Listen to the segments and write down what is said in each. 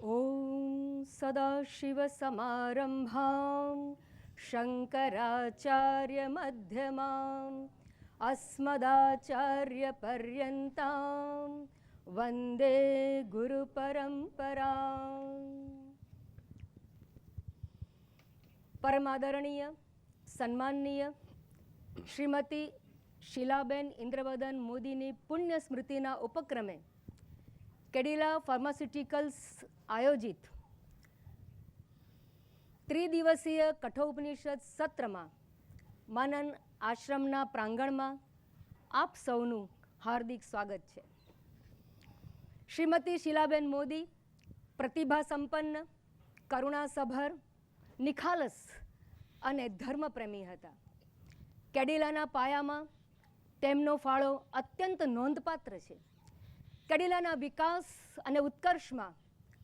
ॐ सदाशिवसमारम्भां शङ्कराचार्यमध्यमाम् अस्मदाचार्यपर्यन्तां वन्दे गुरुपरम्पराम्। परमादरणीय सन्माननीय श्रीमती शीलाबेन इंद्रवदन मोदीनी पुण्य स्मृतिना उपक्रमे કેડિલા ફાર્માસ્યુટિકલ્સ આયોજિત ત્રિદિવસીય કઠોપનિષદ સત્રમાં માનન આશ્રમના પ્રાંગણમાં આપ સૌનું હાર્દિક સ્વાગત છે. શ્રીમતી શીલાબેન મોદી પ્રતિભા સંપન્ન, કરુણાસભર, નિખાલસ અને ધર્મપ્રેમી હતા. કેડિલાના પાયામાં તેમનો ફાળો અત્યંત નોંધપાત્ર છે. કેડિલાના વિકાસ અને ઉત્કર્ષમાં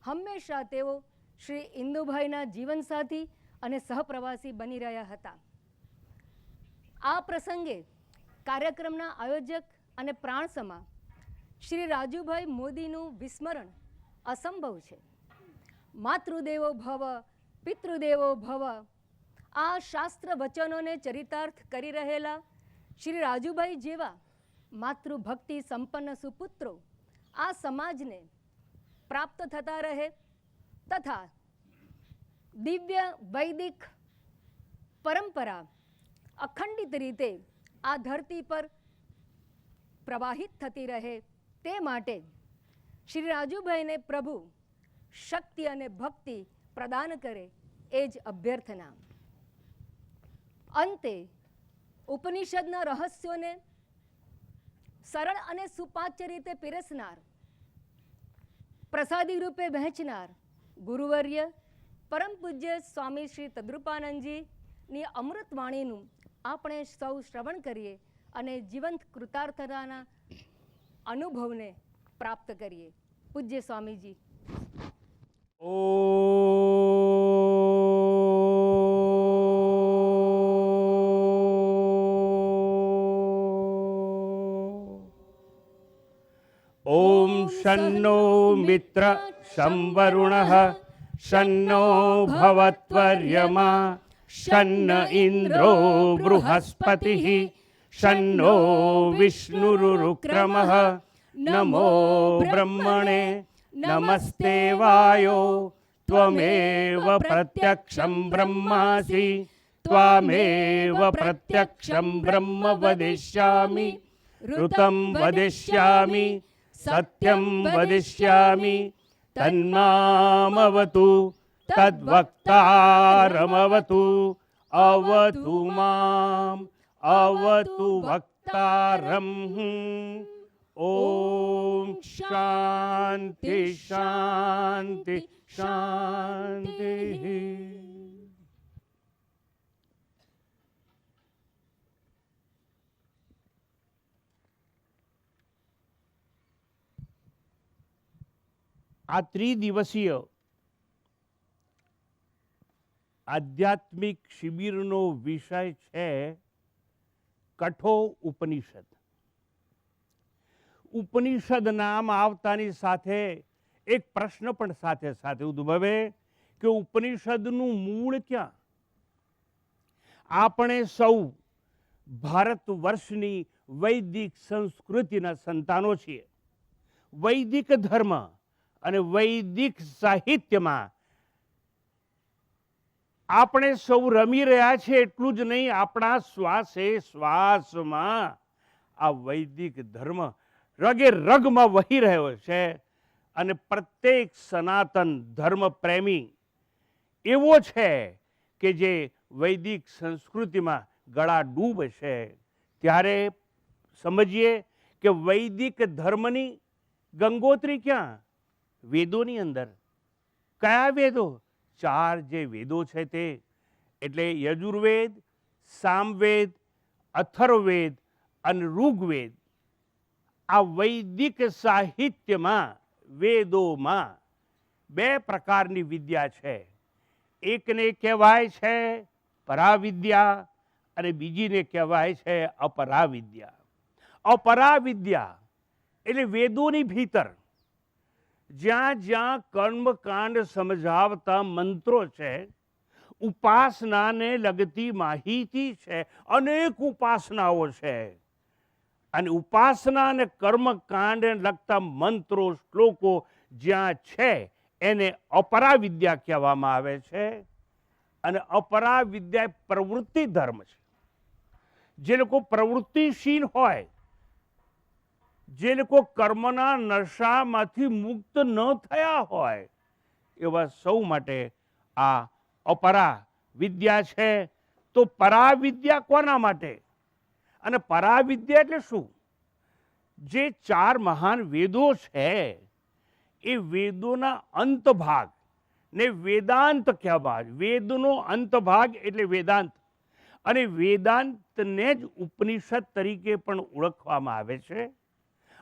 હંમેશા તેઓ શ્રી ઇન્દુભાઈના જીવનસાથી અને સહપ્રવાસી બની રહ્યા હતા. આ પ્રસંગે કાર્યક્રમના આયોજક અને પ્રાણસમા શ્રી રાજુભાઈ મોદીનું વિસ્મરણ અસંભવ છે. માતૃદેવો ભવ, પિતૃદેવો ભવ, આ શાસ્ત્ર વચનોને ચરિતાર્થ કરી રહેલા શ્રી રાજુભાઈ જેવા માતૃભક્તિ સંપન્ન સુપુત્રો આ સમાજને પ્રાપ્ત થતા રહે તથા દિવ્ય વૈદિક પરંપરા અખંડિત રીતે આ ધરતી પર પ્રવાહિત થતી રહે તે માટે શ્રી રાજુભાઈને પ્રભુ શક્તિ અને ભક્તિ પ્રદાન કરે એ જ અભ્યર્થના. અંતે ઉપનિષદના રહસ્યોને સરળ અને સુપાચ્ય રીતે પીરસનાર, પ્રસાદી રૂપે વહેંચનાર ગુરુવર્ય પરમ પૂજ્ય સ્વામી શ્રી તદ્રુપાનંદજીની અમૃતવાણીનું આપણે સૌ શ્રવણ કરીએ અને જીવંત કૃતાર્થતાના અનુભવને પ્રાપ્ત કરીએ. પૂજ્ય સ્વામીજી. ओम शन्नो मित्र संवरुणः शन्नो भवत्वर्यमा शन्न इंद्रो बृहस्पतिः शन्नो विष्णुरुक्रमः नमो ब्रह्मणे नमस्ते वायो त्वमेव प्रत्यक्षं ब्रह्मासि त्वामेव प्रत्यक्षं ब्रह्म वदिष्यामि ऋतं वदिष्यामि सत्यं वदिष्यामि तन्मामवतु तद्वक्तारमवतु अवतु माम् अवतु वक्तारम्. ओम शांति शांति शांति. આ ત્રિદિવસીય આધ્યાત્મિક શિબિરનો વિષય છે કઠો ઉપનિષદ. ઉપનિષદ નામ આવતાની સાથે એક પ્રશ્ન પણ સાથે સાથે ઉદ્ભવે કે ઉપનિષદનું મૂળ ક્યાં? આપણે સૌ ભારત વર્ષની વૈદિક સંસ્કૃતિના સંતાનો છીએ. વૈદિક ધર્મ અને વૈદિક સાહિત્યમાં આપણે સૌ રમી રહ્યા છીએ. એટલું જ નહીં, આપણા શ્વાસે શ્વાસમાં આ વૈદિક ધર્મ રગે રગમાં વહી રહ્યો છે અને પ્રત્યેક સનાતન ધર્મ પ્રેમી એવો છે કે જે વૈદિક સંસ્કૃતિમાં ગળા ડૂબ છે. ત્યારે સમજીએ કે વૈદિક ધર્મની ગંગોત્રી ક્યાં? વેદોની અંદર. કયા વેદો? 4 જે વેદો છે તે, એટલે યજુર્વેદ, સામવેદ, અથર્વવેદ અને ઋગ્વેદ. આ વૈદિક સાહિત્યમાં વેદોમાં 2 પ્રકારની વિદ્યા છે. એકને કહેવાય છે પરાવિદ્યા અને બીજીને કહેવાય છે અપરાવિદ્યા. અપરાવિદ્યા એટલે વેદોની ભીતર જ્યાં જ્યાં કર્મકાંડ સમજાવતા મંત્રો છે, ઉપાસનાને લગતી માહિતી છે, અનેક ઉપાસનાઓ છે. અને ઉપાસના અને કર્મકાંડને લગતા મંત્રો શ્લોકો જ્યાં છે એને અપરા વિદ્યા કહેવામાં આવે છે. અને અપરા વિદ્યા એ પ્રવૃત્તિ ધર્મ છે. જે લોકો પ્રવૃત્તિશીલ હોય, જે લોકો કર્મના નશામાંથી મુક્ત ન થયા હોય, એવા સૌ માટે આ અપરા વિદ્યા છે. તો પરાવિદ્યા કોના માટે? અને પરાવિદ્યા એટલે શું? જે 4 મહાન વેદો છે એ વેદોના અંત ભાગ ને વેદાંત કહેવાય. વેદનો અંત ભાગ એટલે વેદાંત. અને વેદાંતને જ ઉપનિષદ તરીકે પણ ઓળખવામાં આવે છે.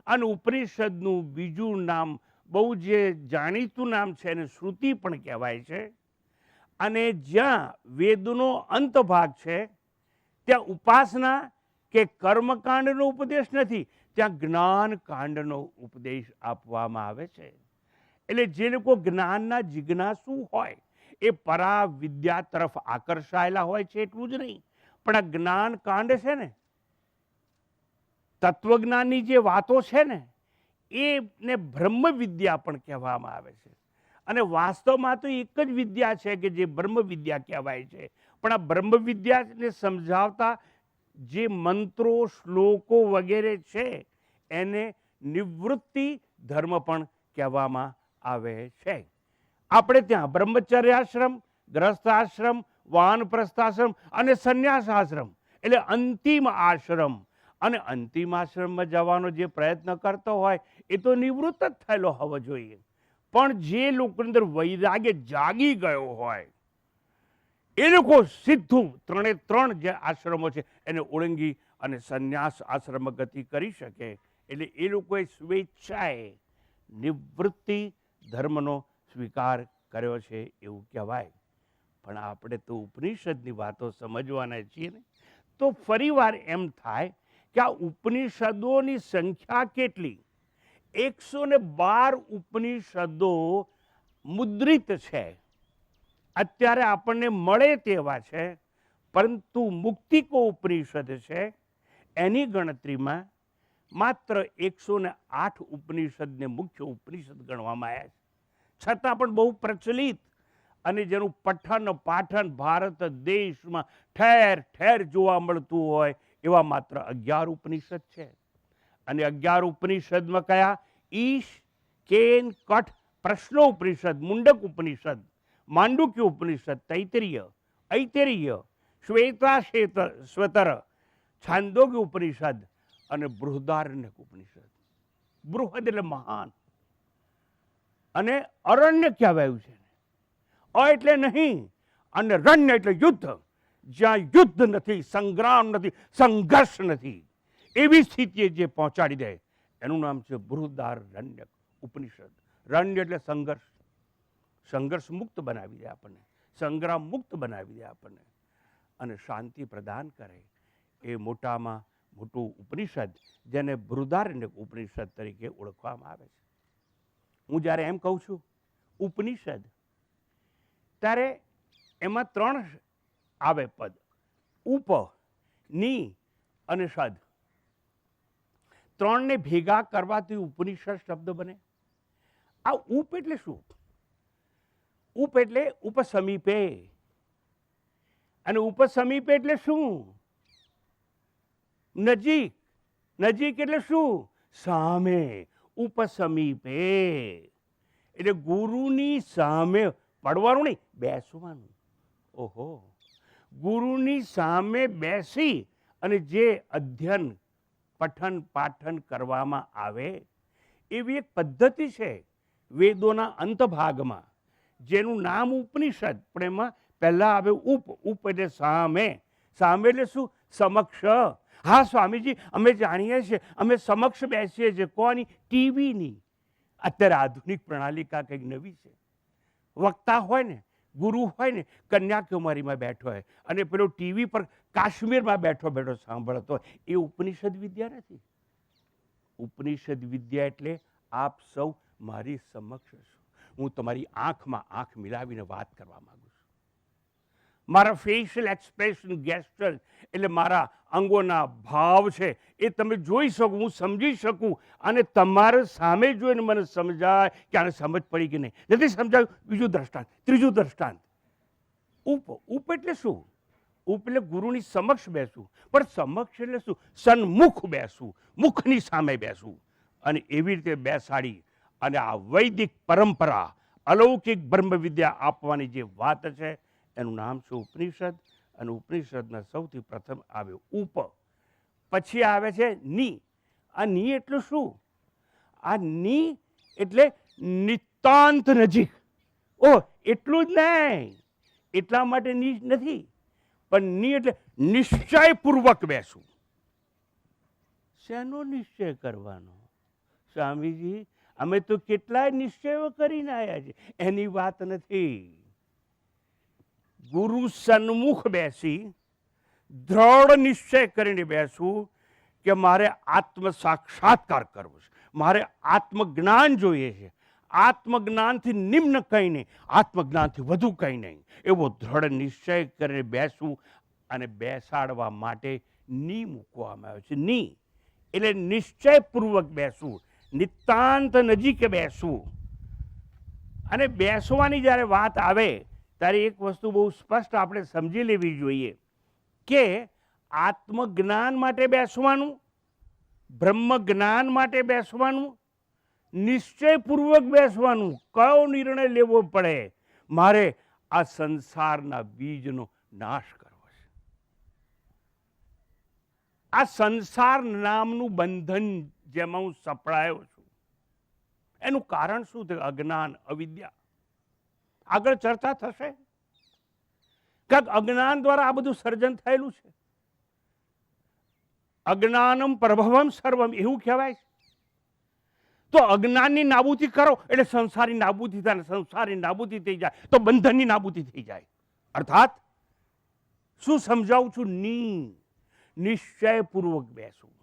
અને ઉપનિષદનું બીજું નામ, બહુ જે જાણીતું નામ છે, એને શ્રુતિ પણ કહેવાય છે. અને જ્યાં વેદનો અંત ભાગ છે ત્યાં ઉપાસના કે કર્મકાંડનો ઉપદેશ નથી, ત્યાં જ્ઞાનકાંડનો ઉપદેશ આપવામાં આવે છે. એટલે જે લોકો જ્ઞાનના જિજ્ઞાસુ હોય એ પરા વિદ્યા તરફ આકર્ષાયેલા હોય છે એટલું જ નહીં, પણ આ જ્ઞાનકાંડ છે ને, તત્વજ્ઞાનની જે વાતો છે ને, એને બ્રહ્મ વિદ્યા પણ કહેવામાં આવે છે. અને વાસ્તવમાં તો એક જ વિદ્યા છે કે જે બ્રહ્મ વિદ્યા કહેવાય છે. પણ આ બ્રહ્મ વિદ્યાને સમજાવતા જે મંત્રો, શ્લોકો વગેરે છે એને નિવૃત્તિ ધર્મ પણ કહેવામાં આવે છે. આપણે ત્યાં બ્રહ્મચર્યાશ્રમ, ગ્રસ્તાશ્રમ, વાનપ્રસ્થાશ્રમ અને સંન્યાસાશ્રમ એટલે અંતિમ આશ્રમ. અને અંતિમ આશ્રમમાં જવાનો જે પ્રયત્ન કરતો હોય એ તો નિવૃત્ત જ થયેલો હોવો જોઈએ. પણ જે લોકોની અંદર વૈરાગ્ય જાગી ગયો હોય એ લોકો સીધું 3 જે આશ્રમો છે એને ઓળંગી અને સંન્યાસ આશ્રમ ગતિ કરી શકે. એટલે એ લોકોએ સ્વેચ્છાએ નિવૃત્તિ ધર્મનો સ્વીકાર કર્યો છે એવું કહેવાય. પણ આપણે તો ઉપનિષદની વાતો સમજવાના છીએ ને, તો ફરીવાર એમ થાય કે આ ઉપનિષદોની સંખ્યા કેટલી? 112 ઉપનિષદો મુદ્રિત છે. અત્યારે આપણને મળે તેવા છે. પરંતુ મુક્તિકો ઉપનિષદ છે એની ગણતરીમાં માત્ર 108 ઉપનિષદને મુખ્ય ઉપનિષદ ગણવામાં આવ્યા છે. છતાં પણ બહુ પ્રચલિત અને જેનું પઠન પાઠન ભારત દેશમાં ઠેર ઠેર જોવા મળતું હોય એવા માત્ર 11 ઉપનિષદ છે. અને 11 ઉપનિષદમાં કયા? ઈશ, કેન, કઠ, પ્રશ્નો ઉપનિષદ, મુંડક ઉપનિષદ, માંડુક્ય ઉપનિષદ, તૈતરીય, ઐતરીય, શ્વેતર, છાંદોગ્ય ઉપનિષદ અને બૃહદારણ્યક ઉપનિષદ. બૃહદ એટલે મહાન અને અરણ્ય કહેવાયું છે. એટલે નહીં, અને રણ્ય એટલે યુદ્ધ. જ્યાં યુદ્ધ નથી, સંગ્રામ નથી, સંઘર્ષ નથી, એવી સ્થિતિએ જે પહોંચાડી દે એનું નામ છે બૃહદારણ્યક ઉપનિષદ. રણ્ય એટલે સંઘર્ષ. સંઘર્ષ મુક્ત બનાવી દે આપણને, સંગ્રામ મુક્ત બનાવી દે આપણને અને શાંતિ પ્રદાન કરે એ મોટામાં મોટું ઉપનિષદ જેને બૃહદારણ્યક ઉપનિષદ તરીકે ઓળખવામાં આવે છે. હું જ્યારે એમ કહું છું ઉપનિષદ, ત્યારે એમાં 3 આવે પદ: ઉપ, ની અને સદ. 3 ને ભેગા કરવાથી ઉપનિષદ શબ્દ બને. આ ઉપ એટલે શું? ઉપ એટલે ઉપસમીપે. અને ઉપસમીપે એટલે શું? નજીક. નજીક એટલે શું? સામે. ઉપસમીપે એટલે ગુરુની સામે પડવાનું નહીં, બેસવાનું. ઓહો, ગુરુની સામે બેસી અને જે અધ્યયન, પઠન પાઠન કરવામાં આવે એવી એક પદ્ધતિ છે વેદોના અંતભાગમાં, જેનું નામ ઉપનિષદ. પણ એમાં પહેલા આવે ઉપ. ઉપ એટલે સામે. સામે એટલે શું? સમક્ષ. હા સ્વામીજી, અમે જાણીએ છીએ, અમે સમક્ષ બેસીએ છીએ. કોની? ટીવીની. અત્યારે આધુનિક પ્રણાલિકા કંઈક નવી છે. વક્તા હોય ને, ગુરુ હોય ને, કન્યાકુમારીમાં બેઠો હોય અને પેલો ટીવી પર કાશ્મીરમાં બેઠો બેઠો સાંભળતો હોય, એ ઉપનિષદ વિદ્યા નથી. ઉપનિષદ વિદ્યા એટલે આપ સૌ મારી સમક્ષ છો. હું તમારી આંખમાં આંખ મિલાવીને વાત કરવા માંગુ છું. મારા ફેશિયલ એક્સપ્રેશન ગેસ્ચર એટલે મારા અંગોના ભાવ છે એ તમે જોઈ શકો, હું સમજી શકું અને તમારે સામે જોઈને મને સમજાય કે આને સમજ પડી કે નહીં. નથી સમજાયું? બીજું દ્રષ્ટાંત, ત્રીજું દ્રષ્ટાંત. ઉપ એટલે શું? ઉપ એટલે ગુરુની સમક્ષ બેસવું. પણ સમક્ષ એટલે શું? સન્મુખ બેસવું, મુખની સામે બેસવું. અને એવી રીતે બેસાડી અને આ વૈદિક પરંપરા, અલૌકિક બ્રહ્મ વિદ્યા આપવાની જે વાત છે એનું નામ છે ઉપનિષદ. અને ઉપનિષદના સૌથી પ્રથમ આવે ઉપ, પછી આવે છે ની. આ ની એટલે શું? આ ની એટલે નિતાંત નજીક. ઓ એટલું જ નહીં, એટલા માટે ની નથી, પણ ની એટલે નિશ્ચયપૂર્વક બેસવું. શેનો નિશ્ચય કરવાનો? સ્વામીજી અમે તો કેટલાય નિશ્ચયો કરીને આવ્યા છે, એની વાત નથી. ગુરુ સન્મુખ બેસી દ્રઢ નિશ્ચય કરીને બેસવું કે મારે આત્મ સાક્ષાત્કાર કરવો છે, મારે આત્મજ્ઞાન જોઈએ છે. આત્મજ્ઞાનથી નિમ્ન કંઈ નહીં, આત્મજ્ઞાનથી વધુ કંઈ નહીં, એવો દ્રઢ નિશ્ચય કરીને બેસવું. અને બેસાડવા માટે ની મૂકવામાં આવે છે. ની એટલે નિશ્ચયપૂર્વક બેસવું, નિતાંત નજીક બેસવું. અને બેસવાની જ્યારે વાત આવે ત્યારે એક વસ્તુ બહુ સ્પષ્ટ આપણે સમજી લેવી જોઈએ કે આત્મજ્ઞાન માટે બેસવાનું, બ્રહ્મ જ્ઞાન માટે બેસવાનું, નિશ્ચયપૂર્વક બેસવાનું. કયો નિર્ણય લેવો પડે? મારે આ સંસારના બીજનો નાશ કરવો છે. આ સંસાર નામનું બંધન જેમાં હું સપડાયો છું એનું કારણ શું છે? અજ્ઞાન, અવિદ્યા. આગળ ચર્ચા થશે. કારણ અજ્ઞાન દ્વારા આ બધું સર્જન થયેલું છે. અજ્ઞાનમ પ્રભવમ સર્વમ એવું કહેવાય છે. તો અજ્ઞાનની નાબૂદી કરો એટલે સંસારની નાબૂદી થાય. સંસારની નાબૂદી થઈ જાય તો બંધનની નાબૂદી થઈ જાય. અર્થાત શું સમજાવું છું? નિશ્ચયપૂર્વક બેસવું.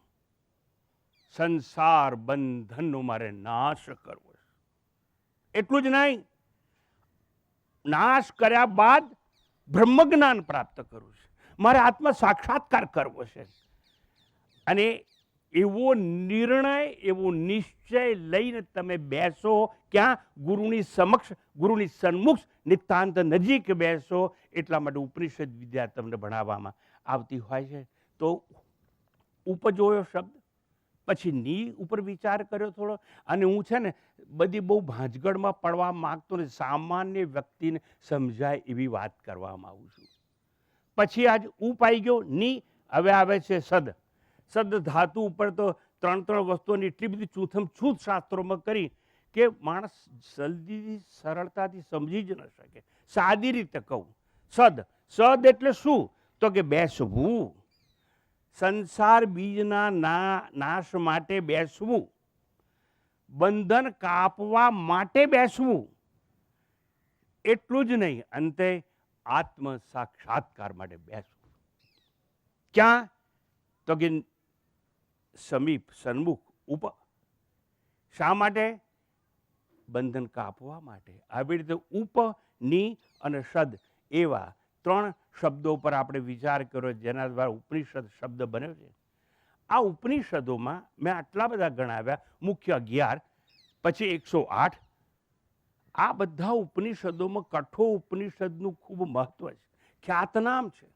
સંસાર બંધનનો મારે નાશ કરવો છે. એટલું જ નહીં, નાશ કર્યા બાદ બ્રહ્મજ્ઞાન પ્રાપ્ત કરવું છે. મારે આત્મ સાક્ષાત્કાર કરવો છે. અને એવો નિર્ણય, એવો નિશ્ચય લઈને તમે બેસો. ક્યાં? ગુરુની સમક્ષ, ગુરુની સન્મુખ, નિતાંત નજીક બેસો. એટલા માટે ઉપનિષદ વિદ્યા તમને ભણાવવામાં આવતી હોય છે. તો ઉપજોયો શબ્દ, પછી ની ઉપર વિચાર કર્યો થોડો. અને હું છે ને બધી બહુ ભાંજગડમાં પડવા માંગતો ને, સામાન્ય વ્યક્તિને સમજાય એવી વાત કરવામાં આવું છું. પછી આજ ઉપ આવી ગયો, ની. હવે આવે છે સદ. સદ ધાતુ ઉપર તો ત્રણ વસ્તુઓની એટલી બધી છૂથમ છૂત શાસ્ત્રોમાં કરી કે માણસ જલ્દી સરળતાથી સમજી જ ન શકે. સાદી રીતે કહું, સદ. સદ એટલે શું? તો કે બેસવું. સંસાર બીજના નાશ માટે બેસવું, બંધન કાપવા માટે બેસવું. એટલું જ નહીં, અંતે આત્મ સાક્ષાત્કાર માટે બેસવું. ક્યાં? તો કે સમીપ, સન્મુખ, ઉપ. શા માટે? બંધન કાપવા માટે. આવી રીતે ઉપ, ની અને સદ એવા ત્રણ શબ્દો પર આપણે વિચાર કર્યો જેના દ્વારા ઉપનિષદ શબ્દ બન્યો છે. આ ઉપનિષદોમાં મેં આટલા બધા ગણાવ્યા, મુખ્ય 11, પછી 108. આ બધા ઉપનિષદોમાં કઠોર ઉપનિષદનું ખૂબ મહત્વ છે, ખ્યાતનામ છે.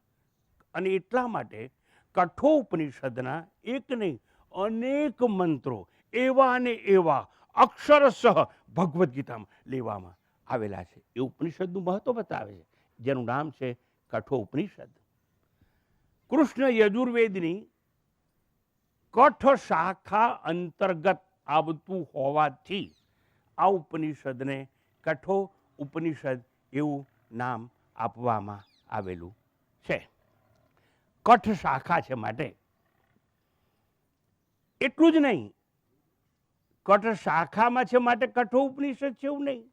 અને એટલા માટે કઠોર ઉપનિષદના એક નહીં અનેક મંત્રો એવા અને એવા અક્ષરશઃ ભગવદ્ ગીતામાં લેવામાં આવેલા છે. એ ઉપનિષદનું મહત્વ બતાવે છે, જેનું નામ છે કઠોર ઉપનિષદ. કૃષ્ણ યજુર્વેદની કઠ શાખા અંતર્ગત આવતું હોવાથી આ ઉપનિષદને કઠોર ઉપનિષદ એવું નામ આપવામાં આવેલું છે. કઠ શાખા છે માટે. એટલું જ નહીં, કઠ શાખામાં છે માટે કઠોર ઉપનિષદ છે એવું નહીં.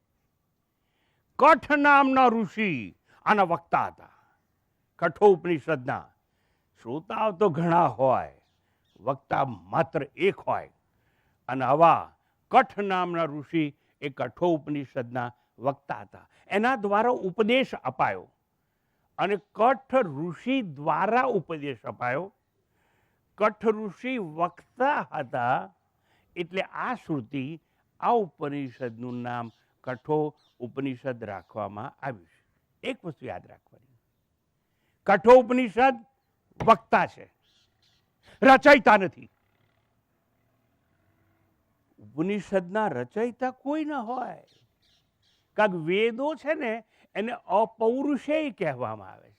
કઠ નામના ઋષિ આના વક્તા હતા. કઠોર ઉપનિષદના શ્રોતાઓ તો ઘણા હોય, વક્તા માત્ર એક હોય. અને આવા કઠ નામના ઋષિ એ કઠો ઉપનિષદના વક્તા હતા. એના દ્વારા ઉપદેશ અપાયો અને કઠ ઋષિ દ્વારા ઉપદેશ અપાયો. કઠ ઋષિ વક્તા હતા એટલે આ શ્રુતિ, આ ઉપનિષદનું નામ કઠો ઉપનિષદ રાખવામાં આવ્યું છે. એક વસ્તુ યાદ રાખવાની, કઠો ઉપનિષદ વક્તા છે, રચયિતા નથી. ઉપનિષદના રચયિતા કોઈ ન હોય. કારણ કે વેદો છે ને એને અપૌરુષેય કહેવામાં આવે છે.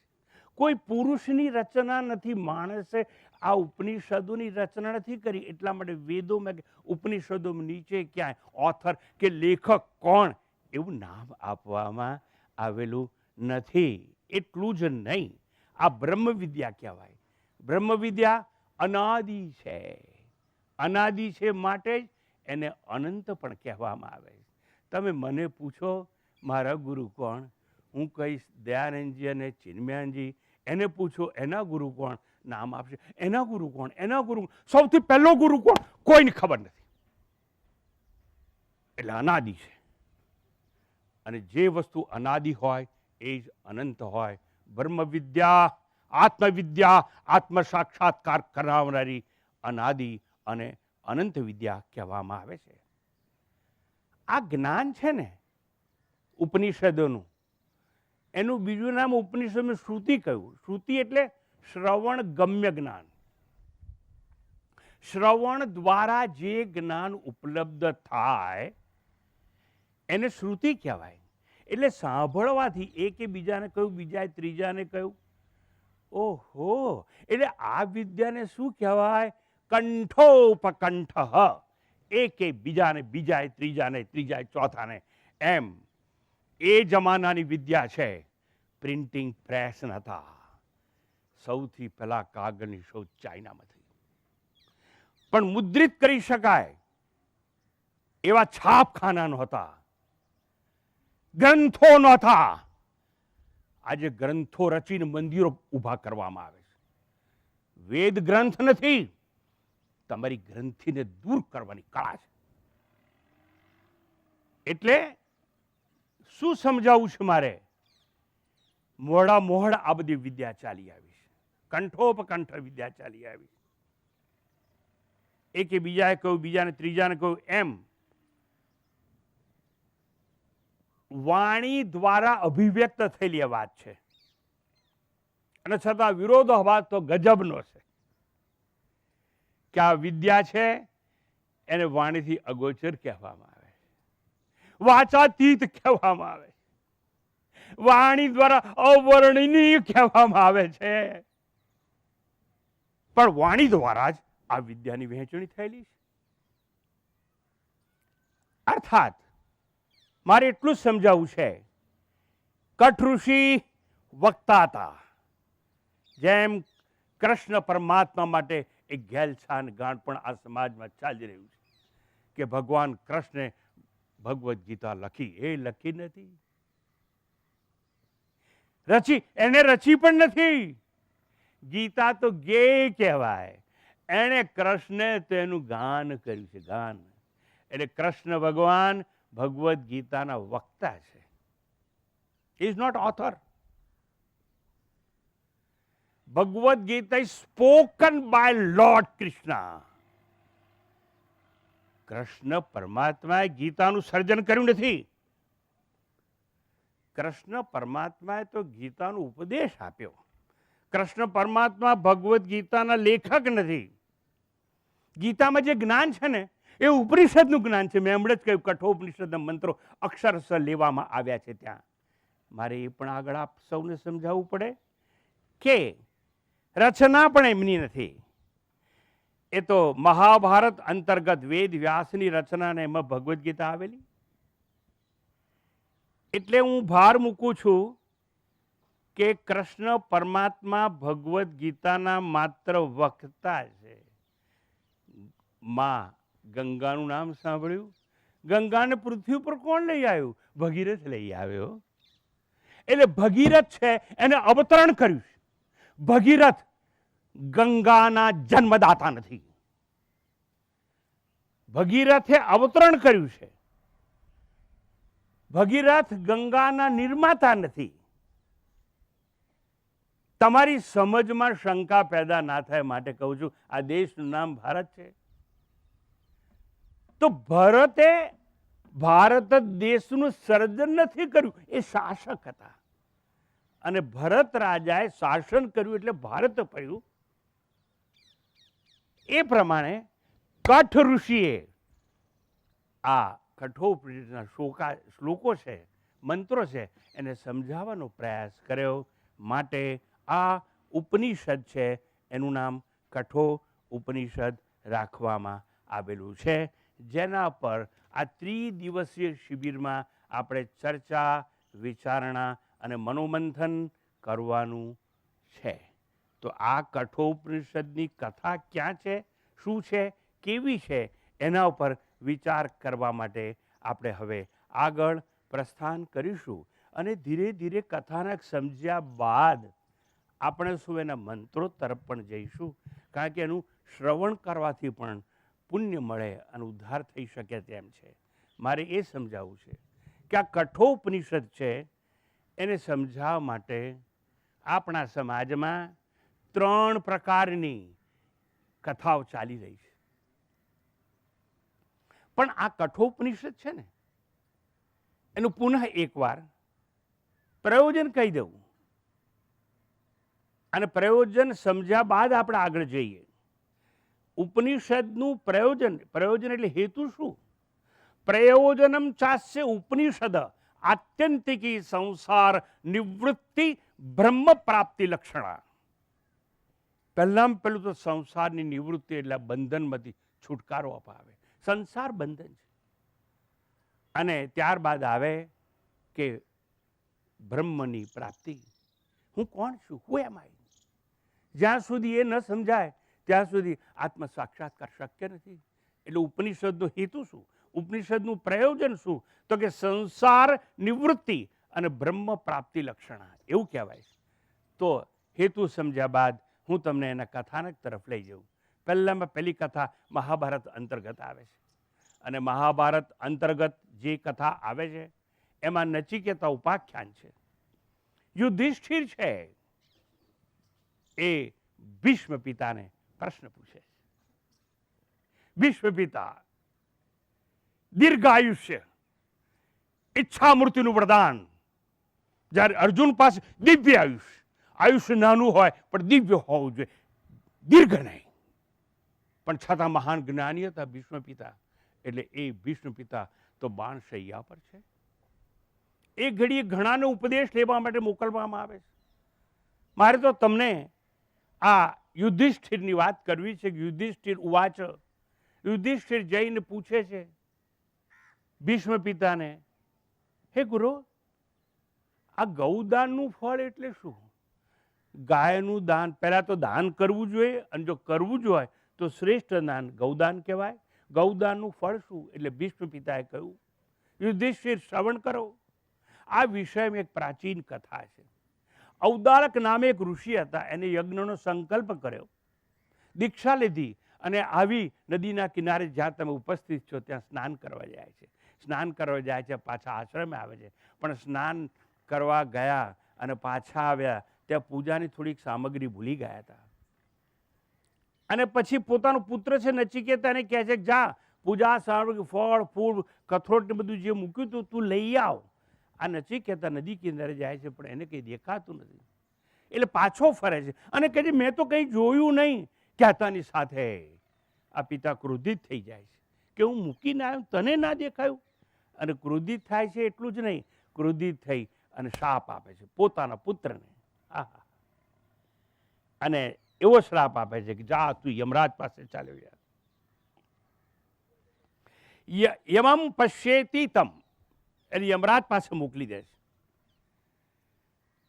કોઈ પુરુષની રચના નથી, માણસે આ ઉપનિષદોની રચના નથી કરી. એટલા માટે વેદોમાં ઉપનિષદોમાં નીચે ક્યાંય ઓથર કે લેખક કોણ એવું નામ આપવામાં આવેલું નથી. એટલું જ નહીં, આ બ્રહ્મ વિદ્યા કહેવાય. બ્રહ્મ વિદ્યા અનાદિ છે. અનાદિ છે માટે જ એને અનંત પણ કહેવામાં આવે છે. તમે મને પૂછો મારા ગુરુ કોણ, હું કહીશ દયાનંદજી અને ચિન્મયાનંદજી. એને પૂછો એના ગુરુ કોણ, નામ આપશે. એના ગુરુ કોણ, એના ગુરુ, સૌથી પહેલો ગુરુ કોણ, કોઈને ખબર નથી. એટલે અનાદિ છે. અને જે વસ્તુ અનાદિ હોય એ જ અનંત હોય. બ્રહ્મ વિદ્યા, આત્મવિદ્યા, આત્મ સાક્ષાત્કાર કરાવનારી અનાદિ અને અનંત વિદ્યા કહેવામાં આવે છે. આ જ્ઞાન છે ને ઉપનિષદોનું, એનું બીજું નામ ઉપનિષદનું શ્રુતિ કહ્યું. શ્રુતિ એટલે શ્રવણ ગમ્ય જ્ઞાન. શ્રવણ દ્વારા જે જ્ઞાન ઉપલબ્ધ થાય એને શ્રુતિ કહેવાય. એટલે સાંભળવાથી એકે બીજાને કહ્યું, બીજાએ ત્રીજાને કહ્યું. ઓહો, એટલે આ વિદ્યાને શું કહેવાય? કંઠોપકંઠ. એકે બીજાને, બીજાએ ત્રીજાને, ત્રીજાએ ચોથાને, એમ એ જમાનાની વિદ્યા છે. પ્રિન્ટિંગ પ્રેસ નહોતા. સૌથી પહેલા કાગળની શોધ ચાઇનામાં થઈ. પણ મુદ્રિત કરી શકાય એવા છાપખાના નહોતા, ગ્રંથો નહોતા. આજે ગ્રંથો રચીને મંદિરો ઊભા કરવામાં આવે છે. વેદ ગ્રંથ નથી, તમારી ગ્રંથિને દૂર કરવાની કળા છે. એટલે શું સમજાવું છે મારે? મોડા મોડ આ બધી વિદ્યા ચાલી આવી છે. કંઠોપકંઠ વિદ્યા ચાલી આવી. એકે બીજાએ કહ્યું, બીજાને ત્રીજાને કહ્યું, એમ વાણી દ્વારા અભિવ્યક્ત થયેલી વાત છે. અને છતાં વિરોધાભાસ તો ગજબનો છે કે આ વિદ્યા છે એને વાણીથી અગોચર કહેવામાં આવે, વાચાતીત કહેવામાં આવે, વાણી દ્વારા અવર્ણનીય કહેવામાં આવે છે. પણ વાણી દ્વારા જ આ વિદ્યાની વહેંચણી થયેલી છે. અર્થાત મારે એટલું જ સમજાવવું છે, કઠ ઋષિ વક્તા હતા. જેમ કૃષ્ણ પરમાત્મા માટે એક ઘેલછાન ગાણ પણ આ સમાજમાં ચાલી રહ્યું છે કે ભગવાન કૃષ્ણે ભગવદ્ ગીતા લખી. એ લખી નથી, રચી, એને રચી પણ નથી. ગીતા તો ગેય કહેવાય. એણે કૃષ્ણે તેનું ગાન કર્યું છે, ગાન. એટલે કૃષ્ણ ભગવાન ભગવદ્ ગીતાના વક્તા છે. Is not author. Bhagavad Gita is spoken by lord Krishna. Krishna પરમાત્માએ ગીતાનું સર્જન કર્યું નથી. કૃષ્ણ પરમાત્માએ તો ગીતાનો ઉપદેશ આપ્યો. કૃષ્ણ પરમાત્મા ભગવદ્ ગીતાના લેખક નથી. ગીતામાં જે જ્ઞાન છે ને એ ઉપનિષદનું જ્ઞાન છે. મેં હમણાં જ કહ્યું, કઠોપનિષદના મંત્રો અક્ષરશ લેવામાં આવ્યા છે ત્યાં. મારે એ પણ આગળ આપ સૌને સમજાવવું પડે કે રચના પણ એમની નથી. એ તો મહાભારત અંતર્ગત વેદ વ્યાસની રચના ને એમાં ભગવદ્ ગીતા આવેલી. એટલે હું ભાર મૂકું છું કે કૃષ્ણ પરમાત્મા ભગવદ્ ગીતાના માત્ર વક્તા છે. માં ગંગાનું નામ સાંભળ્યું? ગંગાને પૃથ્વી ઉપર કોણ લઈ આવ્યું? ભગીરથ લઈ આવ્યો. એટલે ભગીરથ છે એને અવતરણ કર્યું છે. ભગીરથ ગંગાના જન્મદાતા નથી. ભગીરથે અવતરણ કર્યું છે. ભગીરથ ગંગાના નિર્માતા નથી. તમારી સમજમાં શંકા પેદા ના થાય માટે કહું છું, આ દેશનું નામ ભારત છે. તો ભારત દેશનું સર્જન નથી કર્યું, એ શાસક હતા. અને ભરત રાજાએ શાસન કર્યું એટલે ભારત પડ્યું. એ પ્રમાણે કઠ ઋષિએ આ કઠોપનિષદના શ્લોકો છે, મંત્રો છે, એને સમજાવવાનો પ્રયાસ કર્યો. માટે આ ઉપનિષદ છે એનું નામ કઠો ઉપનિષદ રાખવામાં આવેલું છે, જેના પર આ ત્રિદિવસીય શિબિરમાં આપણે ચર્ચા, વિચારણા અને મનોમંથન કરવાનું છે. તો આ કઠોપનિષદની કથા ક્યાં છે, શું છે, કેવી છે, એના ઉપર વિચાર કરવા માટે આપણે હવે આગળ પ્રસ્થાન કરીશું. અને ધીરે ધીરે કથાનક સમજ્યા બાદ આપણે શું એના મંત્રો તરફ પણ જઈશું, કારણ કે એનું શ્રવણ કરવાથી પણ પુણ્ય મળે અને ઉદ્ધાર થઈ શકે તેમ છે. મારે એ સમજાવવું છે કે આ કઠોપનિષદ છે એને સમજાવવા માટે આપણા સમાજમાં 3 પ્રકારની કથાઓ ચાલી રહી છે. પણ આ કઠોપનિષદ છે ને એનું પુનઃ એકવાર પ્રયોજન કહી દઉં, અને પ્રયોજન સમજ્યા બાદ આપણે આગળ જઈએ. ઉપનિષદનું પ્રયોજન એટલે હેતુ શું? પ્રયોજનમ ચાસ્ય ઉપનિષદ આત્યંતિકી સંસાર નિવૃત્તિ બ્રહ્મ પ્રાપ્તિ લક્ષણા. પહેલામાં પહેલું તો સંસારની નિવૃત્તિ એટલે બંધનમાંથી છુટકારો અપાવે. સંસાર બંધન છે. અને ત્યારબાદ આવે કે બ્રહ્મની પ્રાપ્તિ. હું કોણ છું? હું એમ આઈ? જ્યાં સુધી એ ન સમજાય ત્યાં સુધી આત્મ સાક્ષાત્કાર શક્ય નથી. એટલે ઉપનિષદનો હેતુ શું? ઉપનિષદનું પ્રયોજન શું? તો કે સંસાર નિવૃત્તિ અને બ્રહ્મ પ્રાપ્તિ લક્ષણા, એવું કહેવાય. તો હેતુ સમજ્યા બાદ હું તમને એના કથાનક તરફ લઈ જાઉં. પહેલામાં પહેલી કથા મહાભારત અંતર્ગત આવે છે. અને મહાભારત અંતર્ગત જે કથા આવે છે એમાં નચિકેતા ઉપાખ્યાન છે. યુધિષ્ઠિર છે એ ભીષ્મ પિતાને પ્રશ્ન પૂછે છે. ભીષ્મ પિતા દીર્ઘાયુષ્ય, ઈચ્છા મૃત્યુનું વરદાન. જ્યારે અર્જુન પાસે દિવ્ય આયુષ્ય નાનું હોય પણ દિવ્ય હોવું જોઈએ, દીર્ઘ નહીં. પણ છતાં મહાન જ્ઞાની હતા ભીષ્મ પિતા. એટલે એ ભીષ્મ પિતા તો બાણશૈયા પર છે. એ ઘડીએ ઘણાનો ઉપદેશ લેવા માટે મોકલવામાં આવે છે. મારે તો તમને આ યુધિષ્ઠિરની વાત કરવી છે. યુધિષ્ઠિર ઉવાચ, યુધિષ્ઠિર જઈને પૂછે છે ભીષ્મ પિતાને, હે ગુરુ, આ ગૌદાનનું ફળ એટલે શું? ગાયનું દાન, પહેલા તો દાન કરવું જોઈએ, અને જો કરવું જ હોય તો શ્રેષ્ઠ દાન ગૌદાન કહેવાય. ગૌદાનનું ફળ શું? એટલે ભીષ્મ પિતાએ કહ્યું, યુધિષ્ઠિર શ્રવણ કરો. આ વિષયમાં એક પ્રાચીન કથા છે. ઔદાલક નામે એક ઋષિ હતા. એને યજ્ઞનો સંકલ્પ કર્યો, દીક્ષા લીધી અને આવી નદીના કિનારે જ્યાં તમે ઉપસ્થિત છો ત્યાં સ્નાન કરવા જાય છે. સ્નાન કરવા જાય છે, પાછા આશ્રમે આવે છે. પણ સ્નાન કરવા ગયા અને પાછા આવ્યા ત્યાં પૂજાની થોડીક સામગ્રી ભૂલી ગયા હતા. અને પછી પોતાનો પુત્ર છે નચિકેતાને કહે છે, જા પૂજા સામગ્રી, ફળ, ફૂલ, કથરોટ ને બધું જે મૂક્યું હતું તું લઈ આવ. આ નચિકેતા નદી કિનારે જાય છે પણ એને કંઈ દેખાતું નથી. એટલે પાછો ફરે છે અને કહે છે, મેં તો કંઈ જોયું નહીં. કહેતાની સાથે આ પિતા ક્રોધિત થઈ જાય છે કે હું મૂકીને આવ્યો, તને ના દેખાયું. અને ક્રોધિત થાય છે એટલું જ નહીં, ક્રોધિત થઈ અને શાપ આપે છે પોતાના પુત્રને. આહા! અને એવો શ્રાપ આપે છે કે જા તું યમરાજ પાસે ચાલ્યો યાર. યમમ પશ્યેતિ તમ, એટલે યમરાજ પાસે મોકલી દે છે.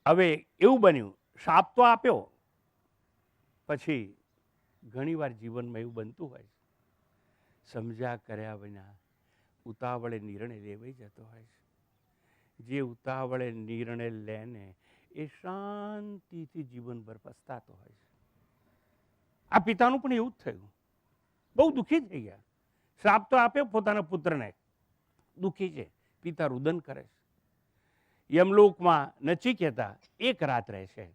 હવે એવું બન્યું, શાપ તો આપ્યો, પછી ઘણીવાર જીવનમાં એવું બનતું હોય છે, સમજ્યા કર્યા વિના ઉતાવળે નિર્ણય લેવાઈ જતો હોય છે. જે ઉતાવળે નિર્ણય લે ને એ શાંતિથી જીવનભર પસ્તાતો હોય છે. આ પિતાનું પણ એવું જ થયું. બહુ દુઃખી થઈ ગયા. શ્રાપ તો આપ્યો પોતાના પુત્રને, દુઃખી છે. પિતા રુદન કરે છે. યમલોકમાં નચિકેતા એક રાત રહે છે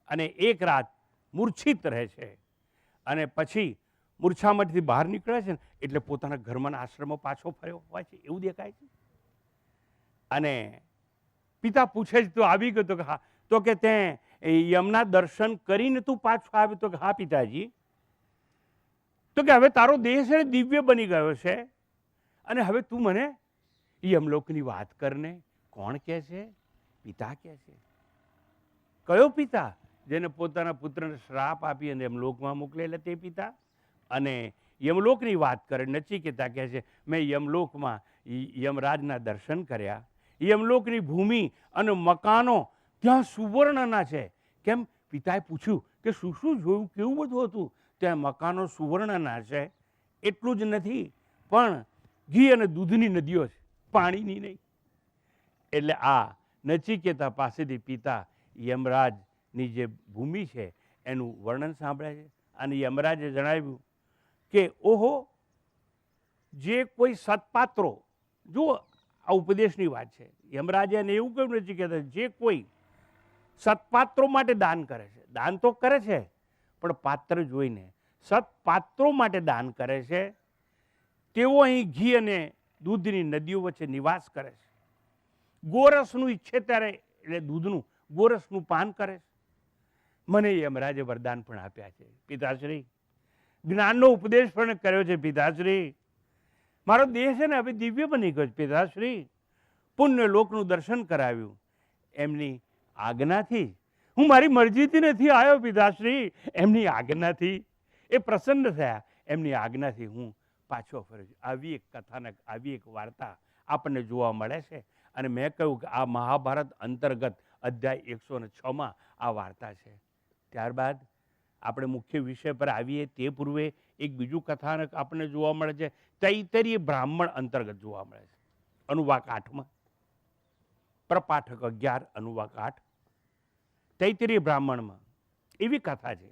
અને એક રાત મૂર્છિત રહે છે અને પછી મૂર્છામાંથી બહાર નીકળે છે ને એટલે પોતાના ઘરમાં આશ્રમમાં પાછો ફર્યો હોય છે એવું દેખાય છે. અને પિતા પૂછે છે, તો આવી ગયો? તો કે હા. તો કે તે યમના દર્શન કરીને તું પાછો આવ્યો? તો કે હા પિતાજી. તો કે હવે તારો દેહ છે ને દિવ્ય બની ગયો છે અને હવે તું મને યમલોકની વાત કરને. કોણ કહે છે? પિતા કહે છે. કયો પિતા? જેને પોતાના પુત્રને શ્રાપ આપી અને યમલોકમાં મોકલેલા તે પિતા. અને યમલોકની વાત કરે. નચિકેતા કહે છે, મેં યમલોકમાં યમરાજના દર્શન કર્યા. યમલોકની ભૂમિ અને મકાનો ત્યાં સુવર્ણના છે. કેમ? પિતાએ પૂછ્યું કે શું શું જોયું, કેવું બધું હતું? ત્યાં મકાનો સુવર્ણના છે. એટલું જ નથી, પણ ઘી અને દૂધની નદીઓ છે, પાણીની નહીં. એટલે આ નચિકેતા પાસેથી પિતા યમરાજની જે ભૂમિ છે એનું વર્ણન સાંભળે છે. અને યમરાજે જણાવ્યું કે ઓહો, જે કોઈ સત્પાત્રો, જો આ ઉપદેશની વાત છે, યમરાજે એને એવું કહ્યું નચિકેતા, જે કોઈ સત્પાત્રો માટે દાન કરે છે, દાન તો કરે છે પણ પાત્ર જોઈને સત્પાત્રો માટે દાન કરે છે, તેઓ અહીં ઘી અને દૂધની નદીઓ વચ્ચે નિવાસ કરે છે. ગોરસનું ઈચ્છે ત્યારે એટલે દૂધનું ગોરસનું પાન કરે છે. મને યમરાજે વરદાન પણ આપ્યા છે પિતાશ્રી, જ્ઞાનનો ઉપદેશ પણ કર્યો છે પિતાશ્રી. મારો દેહ છે ને હવે દિવ્ય બની ગયો છે પિતાશ્રી. પુણ્ય લોકનું દર્શન કરાવ્યું એમની આજ્ઞાથી. હું મારી મરજીથી નથી આવ્યો પિતાશ્રી, એમની આજ્ઞાથી. એ પ્રસન્ન થયા, એમની આજ્ઞાથી હું પાછો ફર્યો છું. આવી એક કથાનક, આવી એક વાર્તા આપણને જોવા મળે છે. અને મેં કહ્યું કે આ મહાભારત અંતર્ગત અધ્યાય 106માં આ વાર્તા છે. ત્યારબાદ આપણે મુખ્ય વિષય પર આવીએ તે પૂર્વે એક બીજું કથાનક આપણને જોવા મળે છે, તૈતરીય બ્રાહ્મણ અંતર્ગત જોવા મળે છે. અનુવાક 8માં પ્રપાઠક 11 અનુવાક 8 તૈતરીય બ્રાહ્મણમાં એવી કથા છે.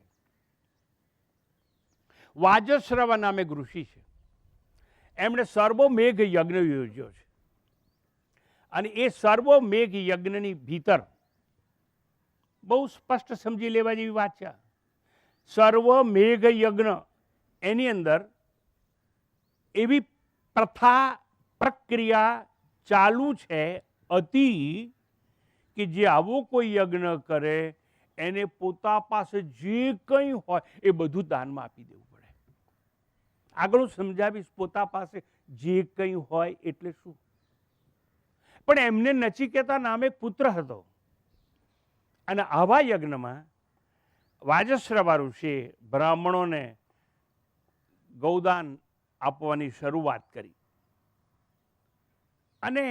વાજશ્રવા નામે એક ઋષિ છે. એમણે સર્વમેઘ યજ્ઞ યોજ્યો છે. અને એ સર્વમેઘ યજ્ઞની ભીતર બહુ સ્પષ્ટ સમજી લેવા જેવી વાત છે. સર્વમેઘ યજ્ઞ એની અંદર એવી પ્રથા પ્રક્રિયા ચાલુ છે અતિ, કે જે આવો કોઈ યજ્ઞ કરે એને પોતા પાસે જે કંઈ હોય એ બધું દાનમાં આપી દેવું પડે. આગળ હું સમજાવીશ પોતા પાસે જે કંઈ હોય એટલે શું. પણ એમને નચિકેતા નામે એક પુત્ર હતો અને આવા યજ્ઞમાં વાજશ્રવા ઋષિએ બ્રાહ્મણોને ગૌદાન આપવાની શરૂઆત કરી. અને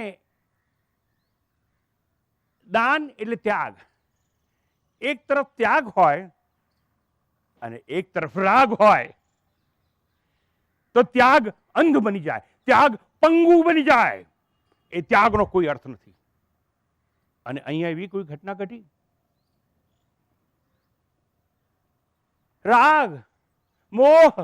દાન એટલે ત્યાગ. એક તરફ ત્યાગ હોય અને એક તરફ રાગ હોય તો ત્યાગ અંધ બની જાય, ત્યાગ પંગુ બની જાય. એ ત્યાગનો કોઈ અર્થ નથી. અને અહીંયા એવી કોઈ ઘટના ઘટી. રાગ, મોહ,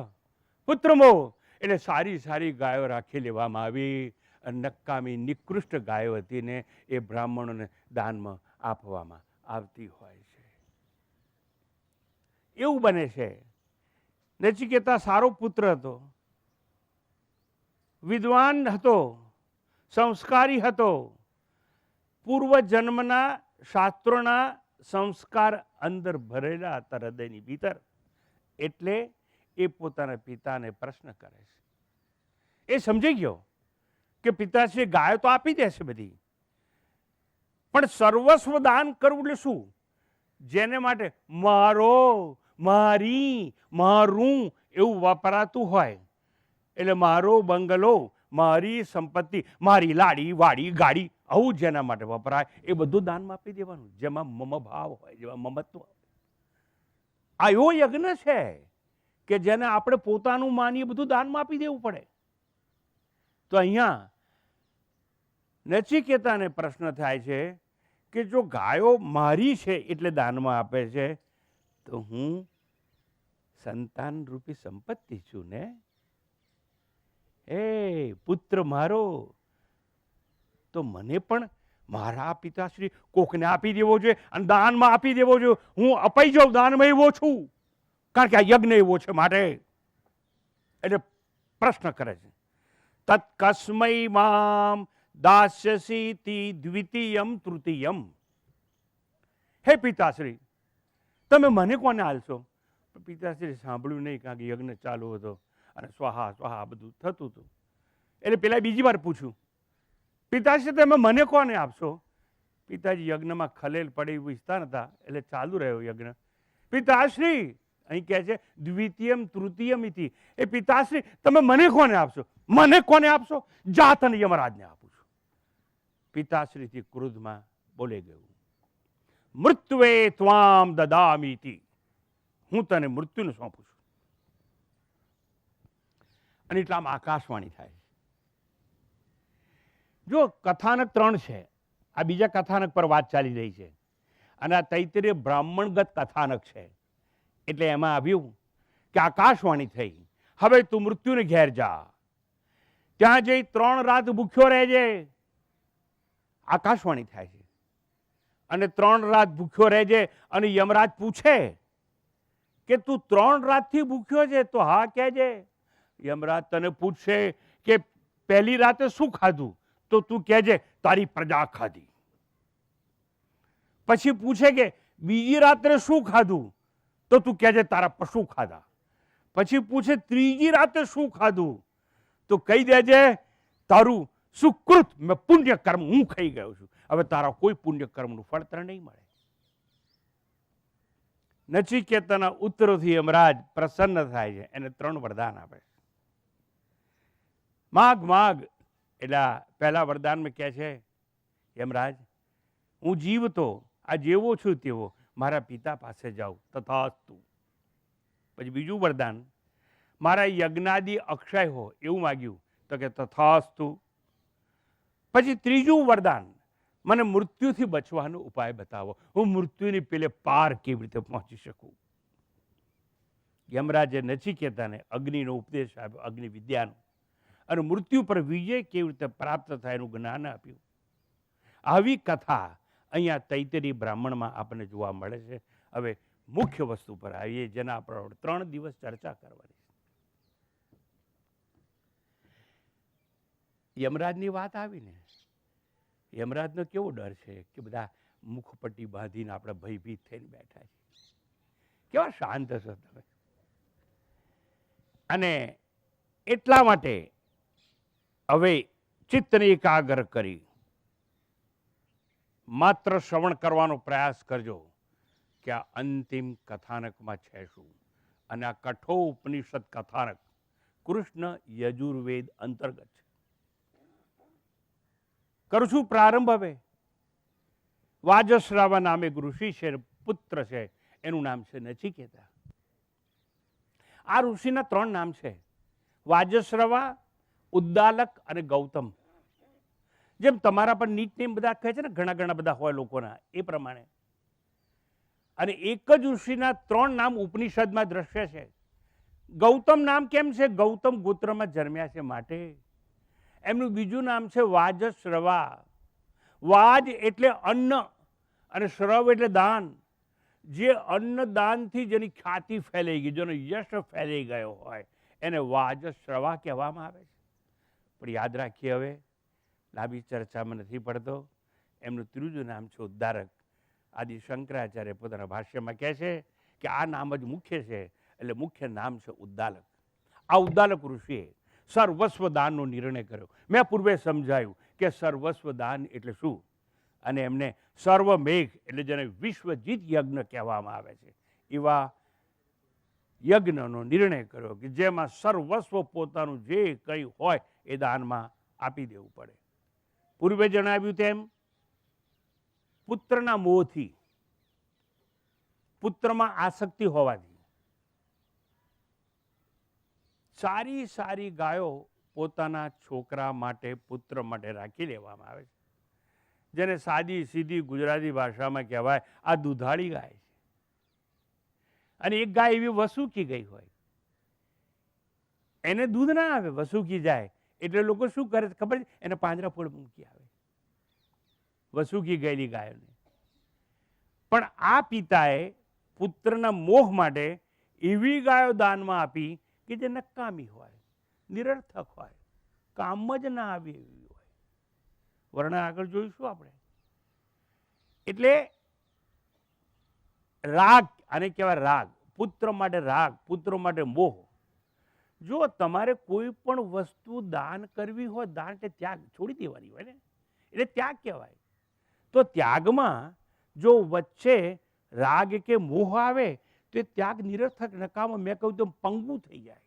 પુત્ર મોહ એટલે સારી સારી ગાયો રાખી લેવામાં આવી. નકામી નિકૃષ્ટ ગાયો હતી ને એ બ્રાહ્મણોને દાનમાં આપવામાં આવતી હોય છે. એવું બને છે. નચિકેતા સારો પુત્ર હતો, વિદ્વાન હતો, સંસ્કારી હતો. પૂર્વ જન્મના શાસ્ત્રોના સંસ્કાર અંદર ભરેલા હતા હૃદયની ભીતર. એટલે એ પોતાના પિતાને પ્રશ્ન કરે છે. એ સમજી ગયો કે પિતાશ્રી ગાયો તો આપી દેશે બધી, પણ સર્વસ્વ દાન કરવું એટલે શું? જેને માટે મારો, મારી, મારું એવું વપરાતું હોય. એટલે મારો બંગલો, મારી સંપત્તિ, મારી લાડી વાડી ગાડી, આવું જેના માટે વપરાય એ બધું દાનમાં આપી દેવાનું, જેમાં મમ ભાવ હોય, જેમાં મમત્વ હોય. આ એવો યજ્ઞ છે કે જેને આપણે પોતાનું માનીએ બધું દાનમાં આપી દેવું પડે. તો અહીંયા નચિકેતાને પ્રશ્ન થાય છે કે જો ગાયો મારી છે એટલે દાનમાં આપે છે, તો હું સંતાન રૂપી સંપત્તિ છું ને. એ પુત્ર મારો, તો મને પણ મારા પિતાશ્રી કોકને આપી દેવો જોઈએ અને દાનમાં આપી દેવો જોઈએ. હું અપાઈ જાઉં દાનમાં એવો છું, કારણ કે આ યજ્ઞ એવો છે માટે. એટલે પ્રશ્ન કરે છે, તત્કસ્મૈ મામ દાસ્યસીતિ દ્વિતીયમ તૃતીયમ. હે પિતાશ્રી, તમે મને કોને હાલશો? પિતાશ્રી સાંભળ્યું નહીં, કારણ કે યજ્ઞ ચાલુ હતો અને સ્વાહા સ્વાહા બધું થતું હતું. એટલે પેલા બીજી વાર પૂછ્યું, પિતાશ્રી તમે મને કોને આપશો? પિતાજી યજ્ઞમાં ખલેલ પડે એવું ઈચ્છતા નતા, એટલે ચાલુ રહ્યો યજ્ઞ. પિતાશ્રી અહીં કહે છે દ્વિતીયમ તૃતીયમ ઇતિ. એ પિતાશ્રી તમે મને કોને આપશો? મને કોને આપશો? જાત અને યમરાજને આપું છું. પિતાશ્રીથી ક્રોધમાં બોલે ગયું, મૃત્યુએ ત્વામ દદામીતિ. હું તને મૃત્યુને સોંપું છું. અને એટલામાં આકાશવાણી થાય. જો કથાનક 3 છે, આ બીજા કથાનક પર વાત ચાલી રહી છે, અને આ તૈત્તરીય બ્રાહ્મણગત કથાનક છે. એટલે એમાં આવ્યું કે આકાશવાણી થઈ, હવે તું મૃત્યુને ઘેર જા, ત્યાં જઈ 3 રાત ભૂખ્યો રહેજે. આકાશવાણી થાય છે અને 3 રાત ભૂખ્યો રહેજે. અને યમરાજ પૂછે કે તું 3 રાતથી ભૂખ્યો છે? તો હા કહેજે. યમરાજ તને પૂછશે કે પહેલી રાતે શું ખાધું? તો તું કહેજે તારી પ્રજા ખાધી. પછી પૂછે કે બીજી રાત્રે શું ખાધું? તો તું કહેજે તારા પશુ ખાધા. પછી પૂછે ત્રીજી રાતે શું ખાધું? તો કહી દેજે તારું સુકૃત મેં પુણ્ય કર્મ હું ખાઈ ગયો છું. હવે તારા કોઈ પુણ્ય કર્મનું ફળ તને નહીં મળે. નચિકેતાના ઉત્તરોથી યમરાજ પ્રસન્ન થાય છે, એને 3 વરદાન આપે છે. માગ માગ. એટલે પહેલા વરદાનમાં કહે છે, યમરાજ હું જીવતો આ જેવો છું તેવો મારા પિતા પાસે જાઉં, તથાસ્તુ. પછી બીજું વરદાન, મારા યજ્ઞાદિ અક્ષય હો એવું માગ્યું, તો કે તથાસ્તુ. પછી ત્રીજું વરદાન, મને મૃત્યુથી બચવાનો ઉપાય બતાવો, હું મૃત્યુની પેલે પાર કેવી રીતે પહોંચી શકું. યમરાજે નચિકેતાને અગ્નિનો ઉપદેશ આપ્યો, અગ્નિ વિદ્યાનો, અને મૃત્યુ પર વિજય કેવી રીતે પ્રાપ્ત થાય એનું જ્ઞાન આપ્યું. આવી કથા અહીંયા તૈત્તરીય બ્રાહ્મણમાં આપણને જોવા મળે છે. હવે મુખ્ય વસ્તુ પર આવીએ, જેના પર 3 દિવસ ચર્ચા કરવાની છે. યમરાજની વાત આવીને, યમરાજનો કેવો ડર છે કે બધા મુખપટ્ટી બાંધીને આપણે ભયભીત થઈને બેઠા છીએ. કેવા શાંત હશો તમે. અને એટલા માટે હવે ચિત્તને એકાગ્ર કરી માત્ર શ્રવણ કરવાનો પ્રયાસ કરજો કે આ અંતિમ કથાનકમાં છે શું. અને આ કઠોપનિષદ કથાનક કૃષ્ણ યજુર્વેદ અંતર્ગત છે. કરું છું પ્રારંભ. હવે વાજશ્રાવા નામે ઋષિ છે, પુત્ર છે, એનું નામ છે નચિકેતા. આ ઋષિના 3 નામ છે, વાજશ્રવા, ઉદ્દાલક અને ગૌતમ. જેમ તમારા પર નીટ નેમ બધા કહે છે ને, ઘણા ઘણા બધા હોય લોકોના, એ પ્રમાણે. અને એક જ ઋષિના 3 નામ ઉપનિષદમાં દ્રશ્ય છે. ગૌતમ નામ કેમ છે? ગૌતમ ગોત્રમાં જન્મ્યા છે માટે. એમનું બીજું નામ છે વાજશ્રવા. વાજ એટલે અન્ન અને શ્રવ એટલે દાન. જે અન્ન દાનથી જેની ખ્યાતિ ફેલાઈ ગઈ, જેનો યશ ફેલાઈ ગયો હોય, એને વાજશ્રવા કહેવામાં આવે છે. પણ યાદ રાખીએ, હવે લાંબી ચર્ચામાં નથી પડતો. એમનું ત્રીજું નામ છે ઉદ્ધારક. આદિ શંકરાચાર્ય પોતાના ભાષ્યમાં કહે છે કે આ નામ જ મુખ્ય છે, એટલે મુખ્ય નામ છે ઉદ્દાલક. આ ઉદ્દાલક ઋષિએ સર્વસ્વ દાનનો નિર્ણય કર્યો. મેં પૂર્વે સમજાયું કે સર્વસ્વ દાન એટલે શું, અને એમને સર્વમેઘ એટલે જેને વિશ્વજીત યજ્ઞ કહેવામાં આવે છે, એવા યજ્ઞનો નિર્ણય કર્યો કે જેમાં સર્વસ્વ પોતાનું જે કંઈ હોય એ દાનમાં આપી દેવું પડે. પૂર્વે જણાવ્યું તેમ પુત્રના મોહથી, પુત્રમાં આસક્તિ હોવાથી સારી સારી ગાયો પોતાના છોકરા માટે, પુત્ર માટે રાખી લેવામાં આવે છે, જેને સાદી સીધી ગુજરાતી ભાષામાં કહેવાય આ દુધાળી ગાય છે. અને એક ગાય એવી વસુકી ગઈ હોય, એને દૂધ ના આવે, વસુકી જાય, એટલે લોકો શું કરે ખબર છે? એને પાંજરા ફોડ મૂકી આવે. વસુકી ગયેલી ગાયોને. પણ આ પિતાએ પુત્રના મોહ માટે એવી ગાયો દાનમાં આપી કે જે નકામી હોય, નિરર્થક હોય, કામ જ ના આવે એવી હોય. વર્ણન આગળ જોઈશું આપણે. એટલે રાગ, આને કહેવાય રાગ. પુત્ર માટે રાગ, પુત્ર માટે મોહ. જો તમારે કોઈ પણ વસ્તુ દાન કરવી હોય, દાન એટલે ત્યાગ, છોડી દેવાની હોય ને, એટલે ત્યાગ કહેવાય. તો ત્યાગમાં જો વચ્ચે રાગ કે મોહ આવે તો એ ત્યાગ નિરર્થક, નકામો, મેં કહ્યું તો પંગુ થઈ જાય,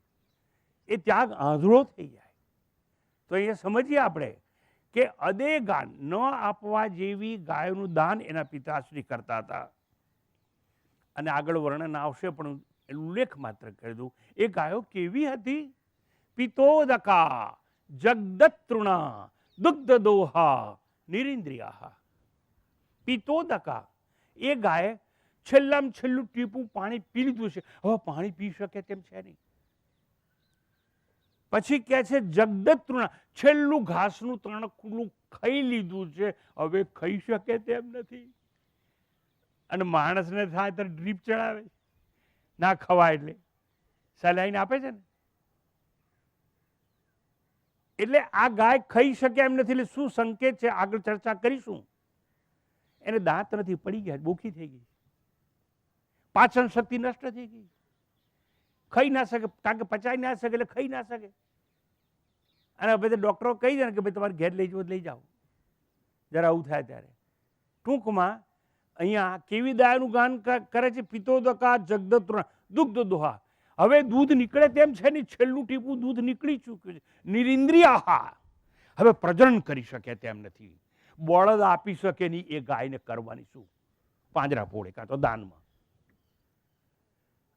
એ ત્યાગ આંધળો થઈ જાય. તો અહીંયા સમજીએ આપણે કે અદેગાન ન આપવા જેવી ગાયોનું દાન એના પિતાશ્રી કરતા હતા. અને આગળ વર્ણન આવશે પણ ઉલ્લેખ માત્ર કરી દઉં. એ ગાયો કેવી હતી? પિતોદકા જગદત્રુણા દુગ્ધદોહા નિરિન્દ્રિયા. પિતોદકા, એ ગાય છેલ્લામાં છેલ્લું ટીપું પાણી પી લીધું છે, હવે પાણી પી શકે તેમ છે નહીં. પછી કહે છે જગદત્રુણા, છેલ્લું ઘાસનું તણખલું ખાઈ લીધું છે, હવે ખાઈ શકે તેમ નથી. અને માણસને થાય તો ડ્રીપ ચડાવે, ના ખવાય એટલે સલાઈન આપે છે ને. એટલે આ ગાય ખાઈ શકે એમ નથી. એટલે શું સંકેત છે આગળ ચર્ચા કરીશું. એને દાંત નથી, પડી ગયા, બોખી થઈ ગઈ, પાચન શક્તિ નષ્ટ થઈ ગઈ, ખાઈ ના શકે, કારણ કે પચાઈ ના શકે એટલે ખાઈ ના શકે. અને હવે ડોક્ટરો કહી દે ને કે ભાઈ તમારે ઘેર લઈ જવો લઈ જાઓ જરા આવું થાય ત્યારે. ટૂંકમાં અહીંયા કેવી દાયનું ગાન કરે છે? પિતોદકા જગદત્રુણા દુગ્ધ દોહા. હવે દૂધ નીકળે તેમ છે ને, છેલ્લું ટીપું દૂધ નીકળી ચૂક્યું છે. નિરિન્દ્રિયા, હવે પ્રજનન કરી શકે તેમ નથી. બળદ આપી શકે નહીં એ ગાયને કરવાની શું? પાંજરા પોળે કાં તો દાનમાં.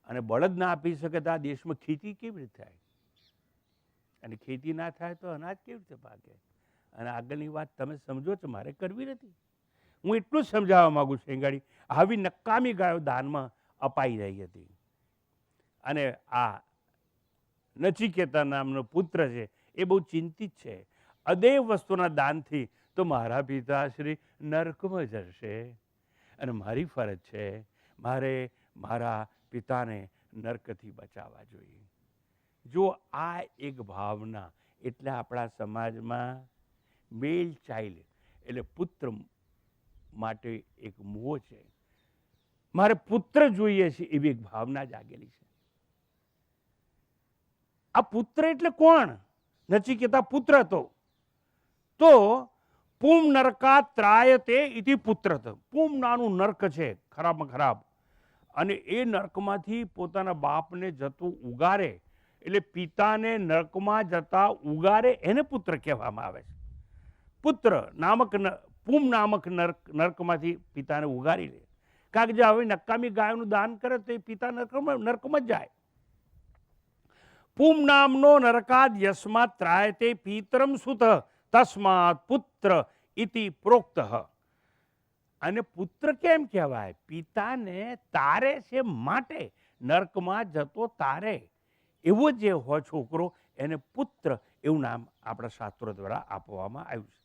અને બળદ ના આપી શકે તો આ દેશમાં ખેતી કેવી રીતે થાય? અને ખેતી ના થાય તો અનાજ કેવી રીતે પાકે? અને આગળની વાત તમે સમજો છો, મારે કરવી નથી. હું એટલું જ સમજાવવા માંગુ છું. ગાડી આવી નકામી ગાયો દાનમાં અપાઈ રહી હતી. અને આ નચિકેતા નામનો પુત્ર છે એ બહુ ચિંતિત છે. અદેવ વસ્તુના દાનથી તો મારા પિતાશ્રી નરકમાં જશે, અને મારી ફરજ છે મારે મારા પિતાને નરકથી બચાવવા જોઈએ. જો આ એક ભાવના, એટલે આપણા સમાજમાં મેલ ચાઇલ્ડ એટલે પુત્ર માટે એક મોહ છે. મારે પુત્ર જોઈએ છે એવી એક ભાવના જાગેલી છે. આ પુત્ર એટલે કોણ? નચિકેતા પુત્ર હતો. તો પુમ નરકા ત્રાયતે ઇતિ પુત્રત. પુમ નાનું નર્ક છે, ખરાબમાં ખરાબ. અને એ નર્કમાંથી પોતાના બાપને જતું ઉગારે, એટલે પિતાને નર્કમાં જતા ઉગારે, એને પુત્ર કહેવામાં આવે છે. પુત્ર નામક પુમ નામક નર્કમાંથી પિતાને ઉગારી લે. કારણ કે જો હવે નકામી ગાયોનું દાન કરે તો એ પિતા નર્કમાં જ જાય. પુમ નામનો નરકાદ યસ્માત ત્રાયતે પિતરમ સુત તસ્માત પુત્ર ઇતિ પ્રોક્ત. અને પુત્ર કેમ કહેવાય? પિતાને તારે છે માટે, નર્કમાં જતો તારે એવો જે હોય છોકરો, એને પુત્ર એવું નામ આપણા શાસ્ત્રો દ્વારા આપવામાં આવ્યું છે.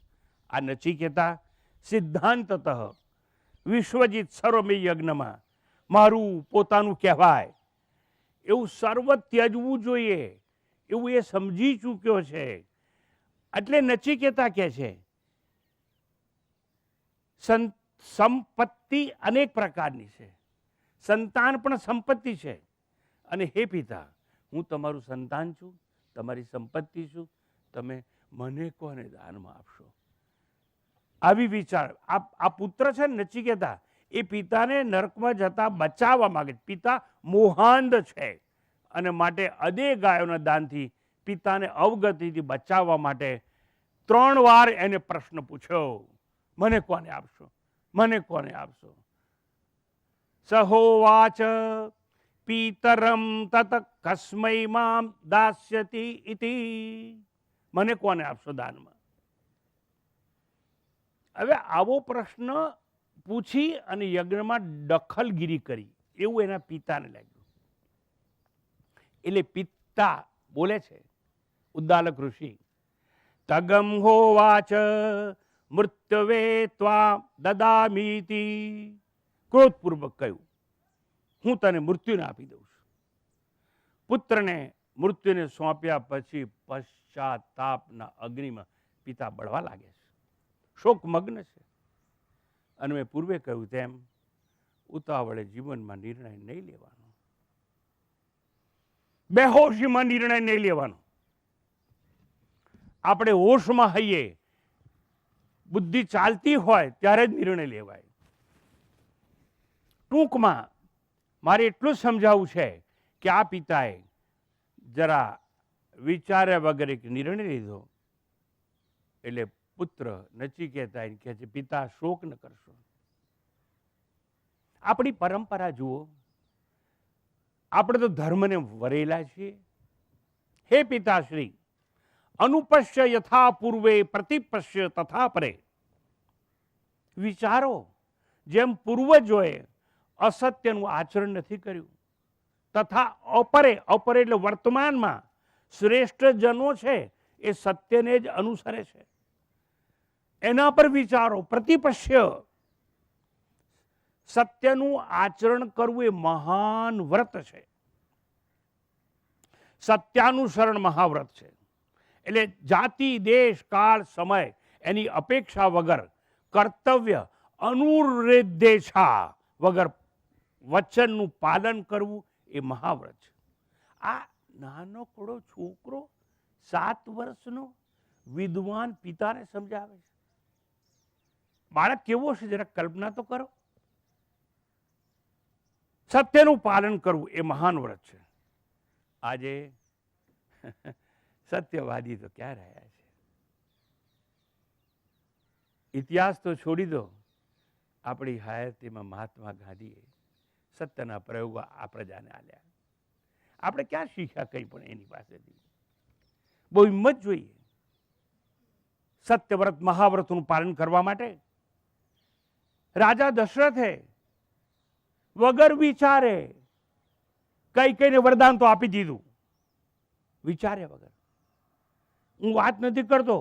આ નચિકેતા સિદ્ધાંતતઃ વિશ્વજીત સર્વમે યજ્ઞમાં મારું પોતાનું કહેવાય એવું સર્વ ત્યજવું જોઈએ એવું એ સમજી ચૂક્યો છે. એટલે નચિકેતા કહે છે સંપત્તિ અનેક પ્રકારની છે, સંતાન પણ સંપત્તિ છે. અને હે પિતા, હું તમારું સંતાન છું, તમારી સંપત્તિ છું, તમે મને કોને દાનમાં આપશો? આવી વિચાર. આ પુત્ર છે ને નચિકેતા, એ પિતાને નરકમાં જતા બચાવવા માંગે. પિતા મોહાંધ છે, અને માટે અદે ગાયોના દાનથી પિતાને અવગતિથી બચાવવા માટે 3 વાર એને પ્રશ્ન પૂછ્યો, મને કોને આપશો? મને કોને આપશો? સહોવાચ પિતરમ તત કસ્મૈ મામ દાસ્યતિ ઇતિ. મને કોને આપશો દાનમાં? હવે આવો પ્રશ્ન પૂછી અને યજ્ઞમાં દખલગીરી કરી એવું એના પિતાને લાગ્યું. એટલે પિતા બોલે છે, ઉદ્દાલક ઋષિ, તગમ હોવાચ મૃત્યવે ત્વા દદામીતિ, ક્રોધપૂર્વક કહ્યું, હું તને મૃત્યુને આપી દઉં છું. પુત્રને મૃત્યુને સોંપ્યા પછી પશ્ચાતાપના અગ્નિમાં પિતા બળવા લાગે છે, શોકમગ્ન છે. અને મેં પૂર્વે કહ્યું તેમ ઉતાવળે જીવનમાં નિર્ણય નહીં લેવાનો, બેહોશીમાં નિર્ણય નહીં લેવાનો. આપણે હોશમાં હઈએ, બુદ્ધિ ચાલતી હોય ત્યારે જ નિર્ણય લેવાય. ટૂંકમાં મારે એટલું સમજાવવું છે કે આ પિતાએ જરા વિચાર્યા વગર એક નિર્ણય લીધો. એટલે પુત્ર નચિકેતા કહે છે, પિતા શોક ન કરશો. આપણી પરંપરા જુઓ, આપણે તો ધર્મને વરેલા છીએ. હે પિતાશ્રી, અનુપશ્ય યથા પૂર્વે પ્રતિપશ્ય તથા પરે. વિચારો, જેમ પૂર્વજોએ અસત્યનું આચરણ નથી કર્યું, તથા અપરે, અપરે એટલે વર્તમાનમાં શ્રેષ્ઠ જનો છે એ સત્યને જ અનુસરે છે, એના પર વિચારો. પ્રતિપશ્ય, સત્યનું આચરણ કરવું એ મહાન વ્રત છે, સત્યાનુસરણ મહાવ્રત છે. એટલે જાતિ, દેશ, કાળ, સમય એની અપેક્ષા વગર, કર્તવ્ય અનુર્દેશા વગર વચનનું પાલન કરવું એ મહાવ્રત છે. આ નાનકડો છોકરો 7 વર્ષનો વિદ્વાન પિતાને સમજાવે છે. બાળક કેવો છે જરા કલ્પના તો કરો. સત્યનું પાલન કરવું એ મહાન વ્રત છે. આજે સત્યવાદી તો ક્યાં રહ્યા છે? ઇતિહાસ તો છોડી દો, આપણી હયાતીમાં મહાત્મા ગાંધીએ સત્યના પ્રયોગો આ પ્રજાને આલ્યા. આપણે ક્યાં શીખ્યા કંઈ પણ એની પાસેથી? બહુ હિંમત જોઈએ સત્યવ્રત મહાવ્રતનું પાલન કરવા માટે. રાજા દશરથે વગર વિચારે કઈ કઈને વરદાન તો આપી દીધું, વિચાર્યા વગર. હું વાત નથી કરતો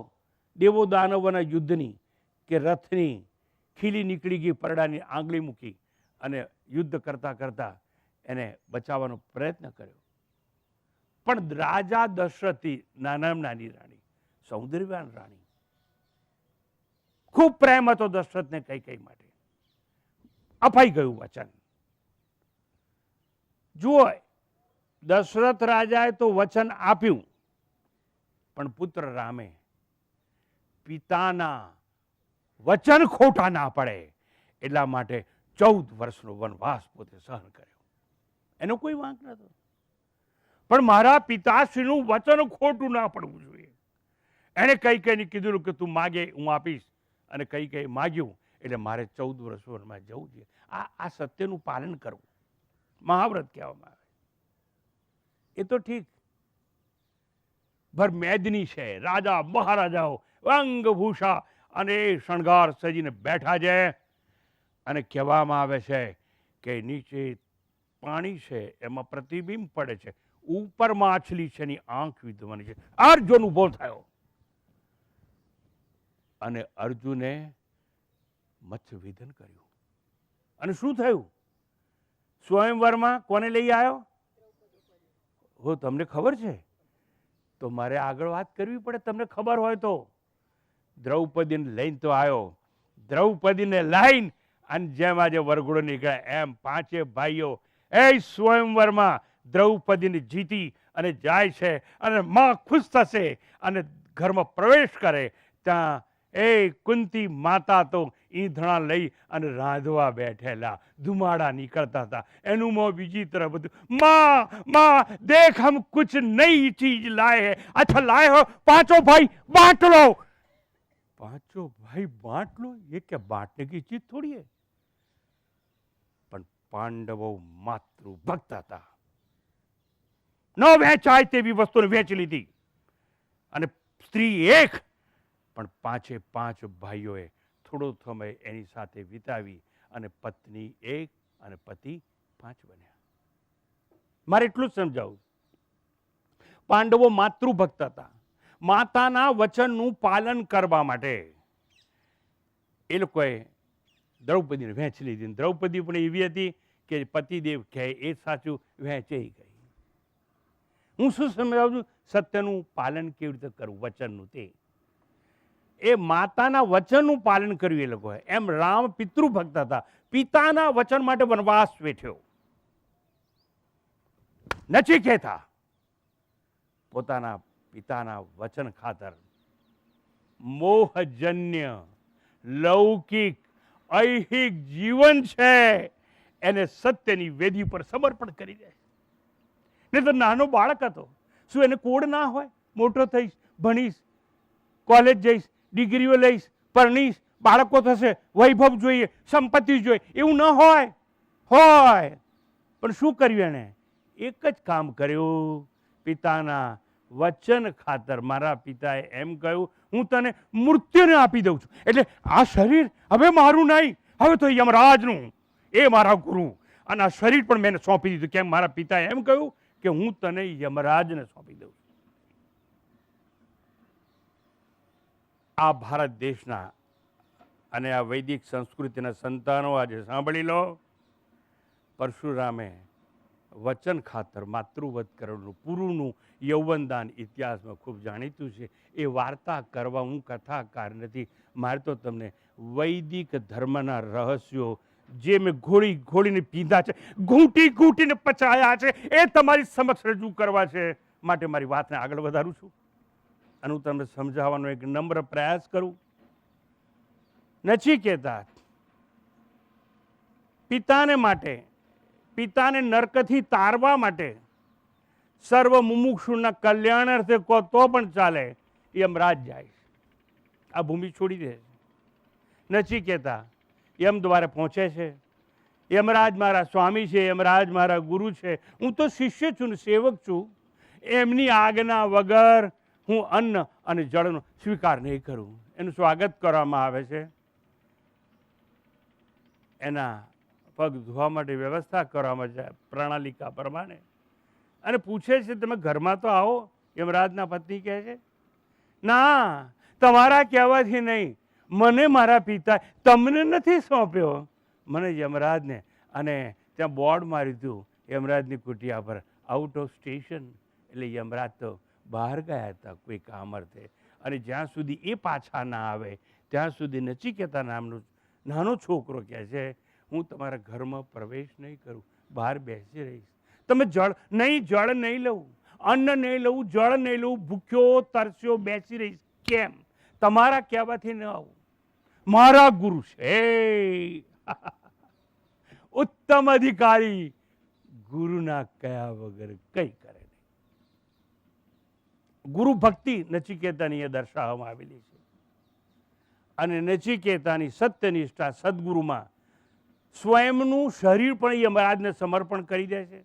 દેવો દાનવોના યુદ્ધની કે રથની ખીલી નીકળી ગઈ, પરડાની આંગળી મૂકી અને યુદ્ધ કરતા કરતા એને બચાવવાનો પ્રયત્ન કર્યો. પણ રાજા દશરથી નાનામાં નાની રાણી, સૌંદર્યવાન રાણી, ખૂબ પ્રેમ હતો દશરથને કઈ કઈ માટે. અપાઈ ગયું વચન. જુઓ, દશરથ રાજાએ તો વચન આપ્યું, પણ પુત્ર રામે પિતાના વચન ખોટા ના પડે એટલા માટે 14 વર્ષનો વનવાસ પોતે સહન કર્યો. એનો કોઈ વાંક નતો. પણ મારા પિતાશ્રીનું વચન ખોટું ના પડવું જોઈએ. એને કઈ કઈને કીધું કે તું માગે હું આપીશ, અને કઈ કઈ માગ્યું એટલે મારે 14 વર્ષ વનમાં જવું જોઈએ. આ સત્યનું પાલન કરવું મહાવ્રત કહેવામાં આવે. એ તો ઠીક, ભર મેદની છે, રાજા મહારાજાઓ અંગભૂષા અને શણગાર સજીને બેઠા છે, અને કહેવામાં આવે છે કે નીચે પાણી છે એમાં પ્રતિબિંબ પડે છે, ઉપર માછલી છે એની આંખ વિધવાની છે. અર્જુન ઉભો થયો અને અર્જુને મત્સ્યવિધન કર્યું. અને શું થયું? સ્વયંવરમાં કોને લઈ આવ્યો? હો, તમને ખબર છે? તો મારે આગળ વાત કરવી પડે. તમને ખબર હોય તો દ્રૌપદીને લઈને તો આવ્યો. દ્રૌપદીને લઈને અને જેમ આજે વરઘોડો નીકળ્યા એમ 5 ભાઈઓ એ સ્વયંવરમાં દ્રૌપદીને જીતી અને જાય છે. અને માં ખુશ થશે અને ઘરમાં પ્રવેશ કરે ત્યાં એ કુંતી માતા તો ઈંધણા લઈ અને રાંધવા બેઠેલા, ધુમાડા નીકળતા હતા. એનું મોં બીજી તરફ હતું. માં દેખ હમ કુછ નઈ ચીજ લાए હૈ. અચ્છા લાए હો? 5 ભાઈ બાंट लो. 5 ભાઈ બાंट लो? ये क्या बांटने की चीज थोड़ी है. પણ પાંડવો માતૃભક્ત હતા. ન વેચાય તેવી વસ્તુને વેચી લીધી. અને સ્ત્રી એક, પણ 5 ભાઈઓએ થોડો સમય એની સાથે વિતાવી અને પત્ની એક અને પતિ 5 બન્યા. મારે એટલું જ સમજાવું, પાંડવો માતૃભક્ત હતા. માતાના વચનનું પાલન કરવા માટે એ લોકોએ દ્રૌપદીને વહેંચી લીધી. દ્રૌપદી પણ એવી હતી કે પતિદેવ કહે એ સાચું, વહેંચાઈ ગઈ. હું શું સમજાવું છું? સત્યનું પાલન કેવી રીતે કરવું, વચનનું. તે એ માતાના વચનનું પાલન કર્યું એ લોકોએ. એમ રામ પિતૃભક્ત હતા, પિતાના વચન માટે વનવાસ વેઠ્યો. નચિકેતા પોતાના પિતાના વચન ખાતર મોહજન્ય લૌકિક ઐહિક જીવન છે એને સત્યની વેદી પર સમર્પણ કરી દે. નહીં તો નાનો બાળક હતો, શું એને કોડ ના હોય? મોટો થઈશ, ભણીશ, કોલેજ જઈશ, ડિગ્રીઓ લઈશ, પરણીશ, બાળકો થશે, વૈભવ જોઈએ, સંપત્તિ જોઈએ, એવું ન હોય. પણ શું કર્યું એણે? એક જ કામ કર્યું. પિતાના વચન ખાતર મારા પિતાએ એમ કહ્યું, હું તને મૃત્યુને આપી દઉં છું. એટલે આ શરીર હવે મારું નહીં, હવે તો યમરાજનું. એ મારા ગુરુ, અને આ શરીર પણ મેં સોંપી દીધું. કેમ? મારા પિતાએ એમ કહ્યું કે હું તને યમરાજને સોંપી દઉં. આ ભારત દેશના અને આ વૈદિક સંસ્કૃતિના સંતાનો આજે સાંભળી લો. પરશુરામે વચન ખાતર માતૃવધ કરેલું પૂરુનું યૌવનદાન ઇતિહાસમાં ખૂબ જાણીતું છે. એ વાર્તા કરવા હું કથાકાર નથી. મારે તો તમને વૈદિક ધર્મના રહસ્યો જે મેં ઘોળીને પીધા છે, ઘૂંટીને પચાયા છે, એ તમારી સમક્ષ રજૂ કરવા છે. માટે મારી વાતને આગળ વધારું છું અને હું તમને સમજાવવાનો એક નમ્ર પ્રયાસ કરું. નચિકેતા પિતાને નરકથી તારવા માટે સર્વ મુમુક્ષુના કલ્યાણાર્થે કહો તો પણ ચાલે, યમરાજ જાય, આ ભૂમિ છોડી દે. નચિકેતા યમ દ્વારે પહોંચે છે. યમરાજ મારા સ્વામી છે, યમરાજ મારા ગુરુ છે, હું તો શિષ્ય છું ને સેવક છું. એમની આજ્ઞા વગર હું અન્ન અને જળનો સ્વીકાર નહીં કરું. એનું સ્વાગત કરવામાં આવે છે. એના પગ ધોવા માટે વ્યવસ્થા કરવામાં છે પ્રણાલિકા પ્રમાણે. અને પૂછે છે, તમે ઘરમાં તો આવો. યમરાજના પત્ની કહે છે, ના, તમારા કહેવાથી નહીં, મને મારા પિતા તમને નથી સોંપ્યો, મને યમરાજને. અને ત્યાં બોર્ડ માર્યું હતું યમરાજની કુટિયા પર, આઉટ ઓફ સ્ટેશન. એટલે યમરાજ તો બહાર ગયા હતા કોઈ કામ અર્થે. અને જ્યાં સુધી એ પાછા ના આવે ત્યાં સુધી નચિકેતા નામનો નાનો છોકરો કહે છે, હું તમારા ઘરમાં પ્રવેશ નહીં કરું, બહાર બેસી રહીશ. તમે જળ નહીં લઉં, અન્ન નહીં લઉં, જળ નહીં લઉં, ભૂખ્યો તરસ્યો બેસી રહીશ. કેમ? તમારા કહેવાથી ન આવું. મારા ગુરુ છે ઉત્તમ અધિકારી, ગુરુના કયા વગર કઈ કરે નહીં. ગુરુ ભક્તિ નચિકેતાની એ દર્શાવવામાં આવેલી છે. અને નચિકેતાની સત્યનિષ્ઠા સદગુરુમાં સ્વયંનું શરીર પણ યમરાજને સમર્પણ કરી દે છે.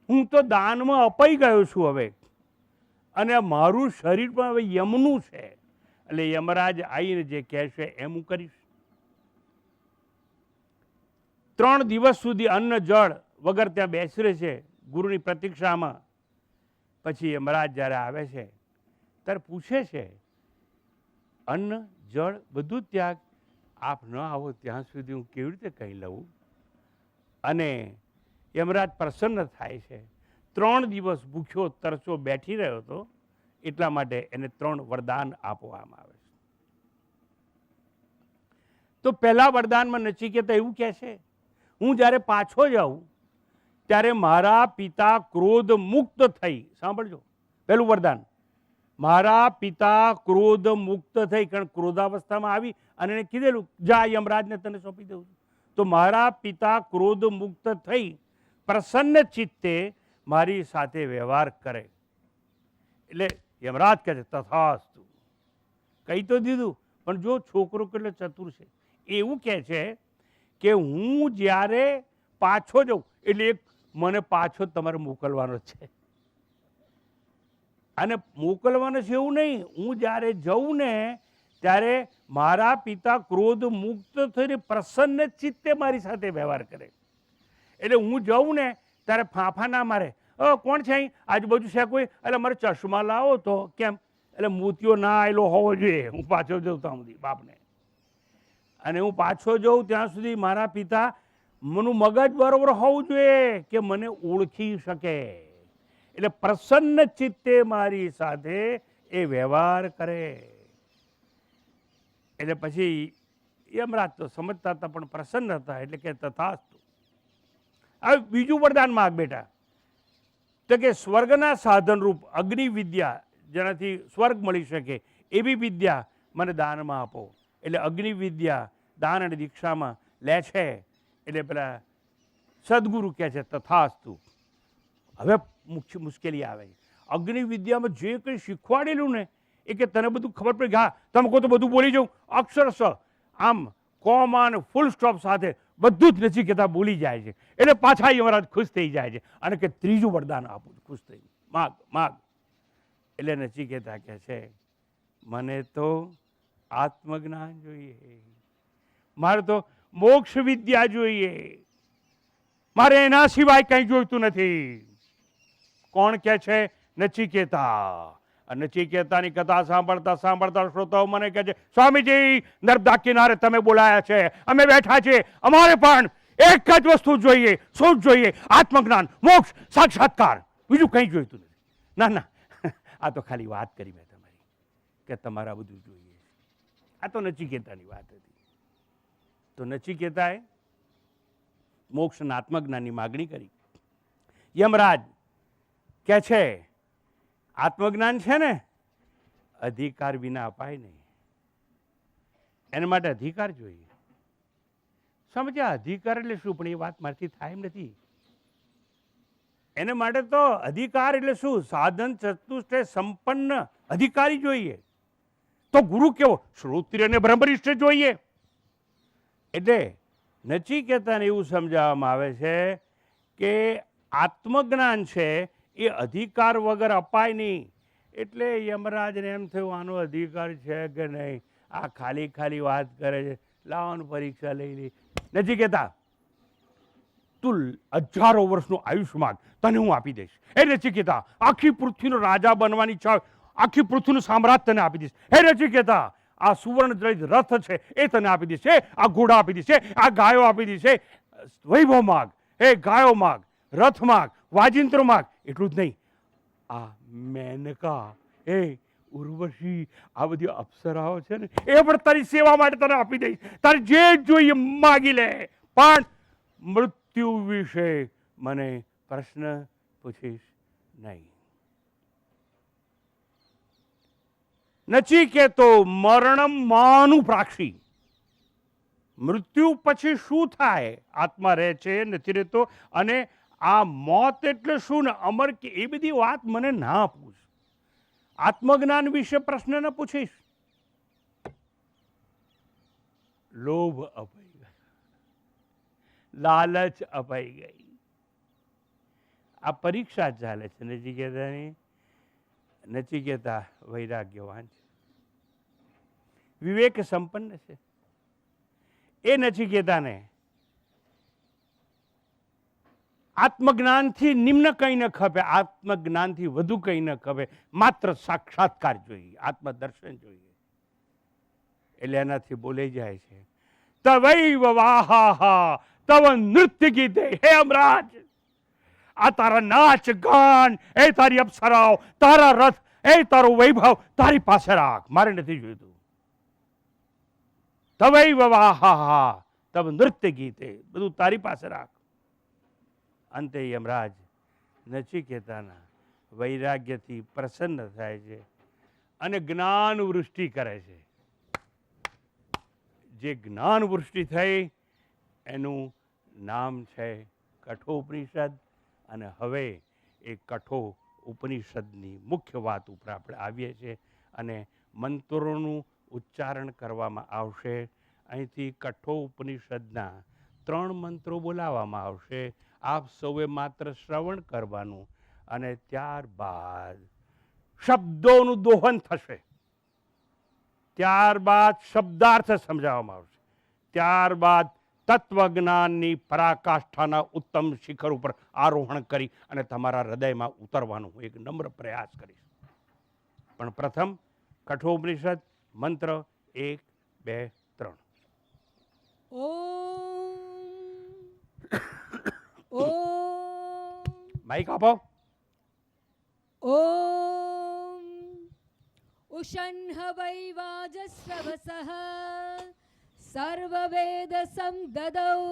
હું તો દાનમાં અપાઈ ગયો છું હવે, અને મારું શરીર પણ હવે યમનું છે. એટલે યમરાજ આવીને જે કહેશે એમ હું કરીશ. 3 દિવસ સુધી અન્ન જળ વગર ત્યાં બેસી રહે છે ગુરુની પ્રતીક્ષામાં. પછી યમરાજ જ્યારે આવે છે ત્યારે પૂછે છે, અન્ન જળ બધું ત્યાગ, આપ ન આવો ત્યાં સુધી હું કેવી રીતે કંઈ લઉં? અને યમરાજ પ્રસન્ન થાય છે. 3 દિવસ ભૂખ્યો તરસો બેઠી રહ્યો હતો, એટલા માટે એને 3 વરદાન આપવામાં આવે છે. તો પહેલા વરદાનમાં નચિકેતા એવું કહે છે, હું જ્યારે પાછો જાઉં ત્યારે મારા પિતા ક્રોધ મુક્ત થઈ. સાંભળજો, પહેલું વરદાન, મારા પિતા ક્રોધ મુક્ત થઈ. કારણ ક્રોધાવસ્થામાં આવી અને એને કીધેલું, જા યમરાજને તને સોંપી દઉં છું. તો મારા પિતા ક્રોધ મુક્ત થઈ પ્રસન્ન ચિત્તે મારી સાથે વ્યવહાર કરે. એટલે યમરાજ કહે છે, તથાસ્તુ. કહી તો દીધું, પણ જો છોકરો કેટલો ચતુર છે. એવું કહે છે કે હું જ્યારે પાછો જાઉં એટલે એક મને પાછો તમારે મોકલવાનો છે. અને મોકલવાનો છે એવું નહીં, હું જ્યારે જઉં ને ત્યારે મારા પિતા ક્રોધ મુક્ત થઈને પ્રસન્ન ચિત્તે મારી સાથે વ્યવહાર કરે. એટલે હું જઉં ને ત્યારે ફાંફા ના મારે, કોણ છે અહીં આજુબાજુ છે કોઈ? એટલે મારે ચશ્મા લાવો તો કેમ? એટલે મૂતિયો ના આવેલો હોવો જોઈએ. હું પાછો જઉં ત્યાં સુધી બાપને, અને હું પાછો જઉં ત્યાં સુધી મારા પિતા મનું મગજ બરોબર હોવું જોઈએ કે મને ઓળખી શકે, એટલે પ્રસન્ન ચિત્તે મારી સાથે એ વ્યવહાર કરે. એટલે પછી યમરાજ તો સમજતા હતા પણ પ્રસન્ન હતા, એટલે કે તથાસ્તુ. હવે બીજું વરદાન માગ બેટા, તો કે સ્વર્ગના સાધનરૂપ અગ્નિ વિદ્યા, જેનાથી સ્વર્ગ મળી શકે એવી વિદ્યા મને દાનમાં આપો. એટલે અગ્નિ વિદ્યા દાન અને દીક્ષામાં લે છે. એટલે પેલા સદગુરુ કહે છે તથાસ્તુ. હવે મુશ્કેલી આવે. અગ્નિ વિદ્યામાં જે કંઈ શીખવાડેલું ને એ કે તને બધું ખબર પડી, હા તમે કહો તો બધું બોલી જાઉં અક્ષરશ, આમ કોમા અને ફૂલ સ્ટોપ સાથે બધું જ નચિકેતા બોલી જાય છે. એટલે પાછા યમરાજ ખુશ થઈ જાય છે અને કે ત્રીજું વરદાન આપું, ખુશ થઈ માગ માગ. એટલે નચિકેતા કહે છે મને તો આત્મજ્ઞાન જોઈએ, મારે તો મોક્ષ વિદ્યા જોઈએ, મારે એના સિવાય કંઈ જોઈતું નથી. કોણ કહે છે? નચિકેતા. નચિકેતાની કથા સાંભળતા સાંભળતા શ્રોતાઓ મને કહે છે સ્વામીજી નર્મદા કિનારે તમે બોલાયા છે, અમે બેઠા છીએ, અમારે પણ એક જ વસ્તુ જોઈએ. શું જોઈએ? આત્મજ્ઞાન, મોક્ષ, સાક્ષાત્કાર, બીજું કંઈ જોઈતું નથી. ના ના, આ તો ખાલી વાત કરી મેં તમારી કે તમારા બધું જોઈએ. આ તો નચિકેતાની વાત હતી. તો નચિકેતાએ મોક્ષ અને આત્મજ્ઞાનની માગણી કરી. યમરાજ કે છે આત્મજ્ઞાન છે ને અધિકાર વિના અપાય નહીં, એના માટે અધિકાર જોઈએ. સમજ્યા? અધિકાર એટલે શું? પણ એ વાત મારથી થાય એમ નથી. એને માટે તો અધિકાર એટલે શું? સાધન ચતુષ્ટય સંપન્ન અધિકારી જોઈએ. તો ગુરુ કેવો? શ્રોત્રિય અને બ્રહ્મનિષ્ઠ જોઈએ. એટલે નચિકેતાને એવું સમજાવવામાં આવે છે કે આત્મજ્ઞાન છે એ અધિકાર વગર અપાય નહીં. એટલે યમરાજને એમ થયું આનો અધિકાર છે કે નહીં, આ ખાલી ખાલી વાત કરે છે, લાવવાનું પરીક્ષા લઈ લે. નચિકેતા તું હજારો વર્ષનું આયુષ્ય માગ, તને હું આપી દઈશ. હે નચિકેતા, આખી પૃથ્વીનો રાજા બનવાની ઈચ્છા, આખી પૃથ્વીનું સામ્રાજ્ય તને આપી દઈશ. હે નચિકેતા, આ સુવર્ણ જડિત રથ છે એ તને આપી દઈશ, આ ઘોડા આપી દઈશ, આ ગાયો આપી દઈશ. વૈભવ માગ, હે ગાયો માગ, રથ માગ, વાજિંત્રો માગ. એટલું જ નહીં, આ મેનકા, એ ઉર્વશી, આ બધી અપ્સરાઓ છે ને એ પણ તારી સેવા માટે તને આપી દઈશ. તારે જે જોઈએ માગી લે, પણ મૃત્યુ વિશે મને પ્રશ્ન પૂછીશ નહીં. નચિકેતો મરણમ માનું પ્રાક્ષી. મૃત્યુ પછી શું થાય? આત્મા રહે છે, નથી રહેતો. અને આ મોત એટલે શું ને અમર કે એ બધી વાત મને ના પૂછ. આત્મજ્ઞાન વિશે પ્રશ્ન ન પૂછીશ. લોભ અપાઈ ગયો, લાલચ અપાઈ ગઈ. આ પરીક્ષા ચાલે છે નચિકેતાની. નચિકેતા વૈરાગ્યવાન છે, વિવેક સંપન્ન છે. એ નચિકેતાને આત્મજ્ઞાનથી નિમ્ન કંઈ ન ખપે, આત્મજ્ઞાનથી વધુ કંઈ ન ખપે, માત્ર સાક્ષાત્કાર જોઈએ, આત્મદર્શન જોઈએ. એટલે એનાથી બોલાઈ જાય છે તવૈવ વાહા તવ નૃત્ય ગીતે. હે અમરાજ, આ તારા નાચ ગાન, એ તારી અપ્સરાઓ, તારા રથ, એ તારો વૈભવ તારી પાસે રાખ, મારે નથી જોઈતું. તવૈવ વાહા તવ નૃત્ય ગીતે, બધું તારી પાસે રાખ. અંતે યમરાજ નચિકેતાના વૈરાગ્યથી પ્રસન્ન થાય છે અને જ્ઞાન વૃષ્ટિ કરે છે. જે જ્ઞાન વૃષ્ટિ થઈ એનું નામ છે કઠોપનિષદ. અને હવે એ કઠો ઉપનિષદની મુખ્ય વાત ઉપર આપણે આવીએ છીએ અને મંત્રોનું ઉચ્ચારણ કરવામાં આવશે. અહીંથી કઠો ઉપનિષદના 3 મંત્રો બોલાવવામાં આવશે. આપ સૌએ માત્ર શ્રવણ કરવાનું અને ત્યારબાદ શબ્દોનું દોહન થશે. ત્યારબાદ શબ્દાર્થ સમજાવવામાં આવશે. ત્યારબાદ તત્વજ્ઞાનની પરાકાષ્ઠાના ઉત્તમ શિખર ઉપર આરોહણ કરી અને તમારા હૃદયમાં ઉતરવાનું હું એક નમ્ર પ્રયાસ કરીશ. પણ પ્રથમ કઠોપનિષદ મંત્ર 1, 2, 3. ઓમ માઈક આપો. ઓમ ઉષન્હ વૈ વાજસ્રવસઃ સર્વવેદ સમદદૌ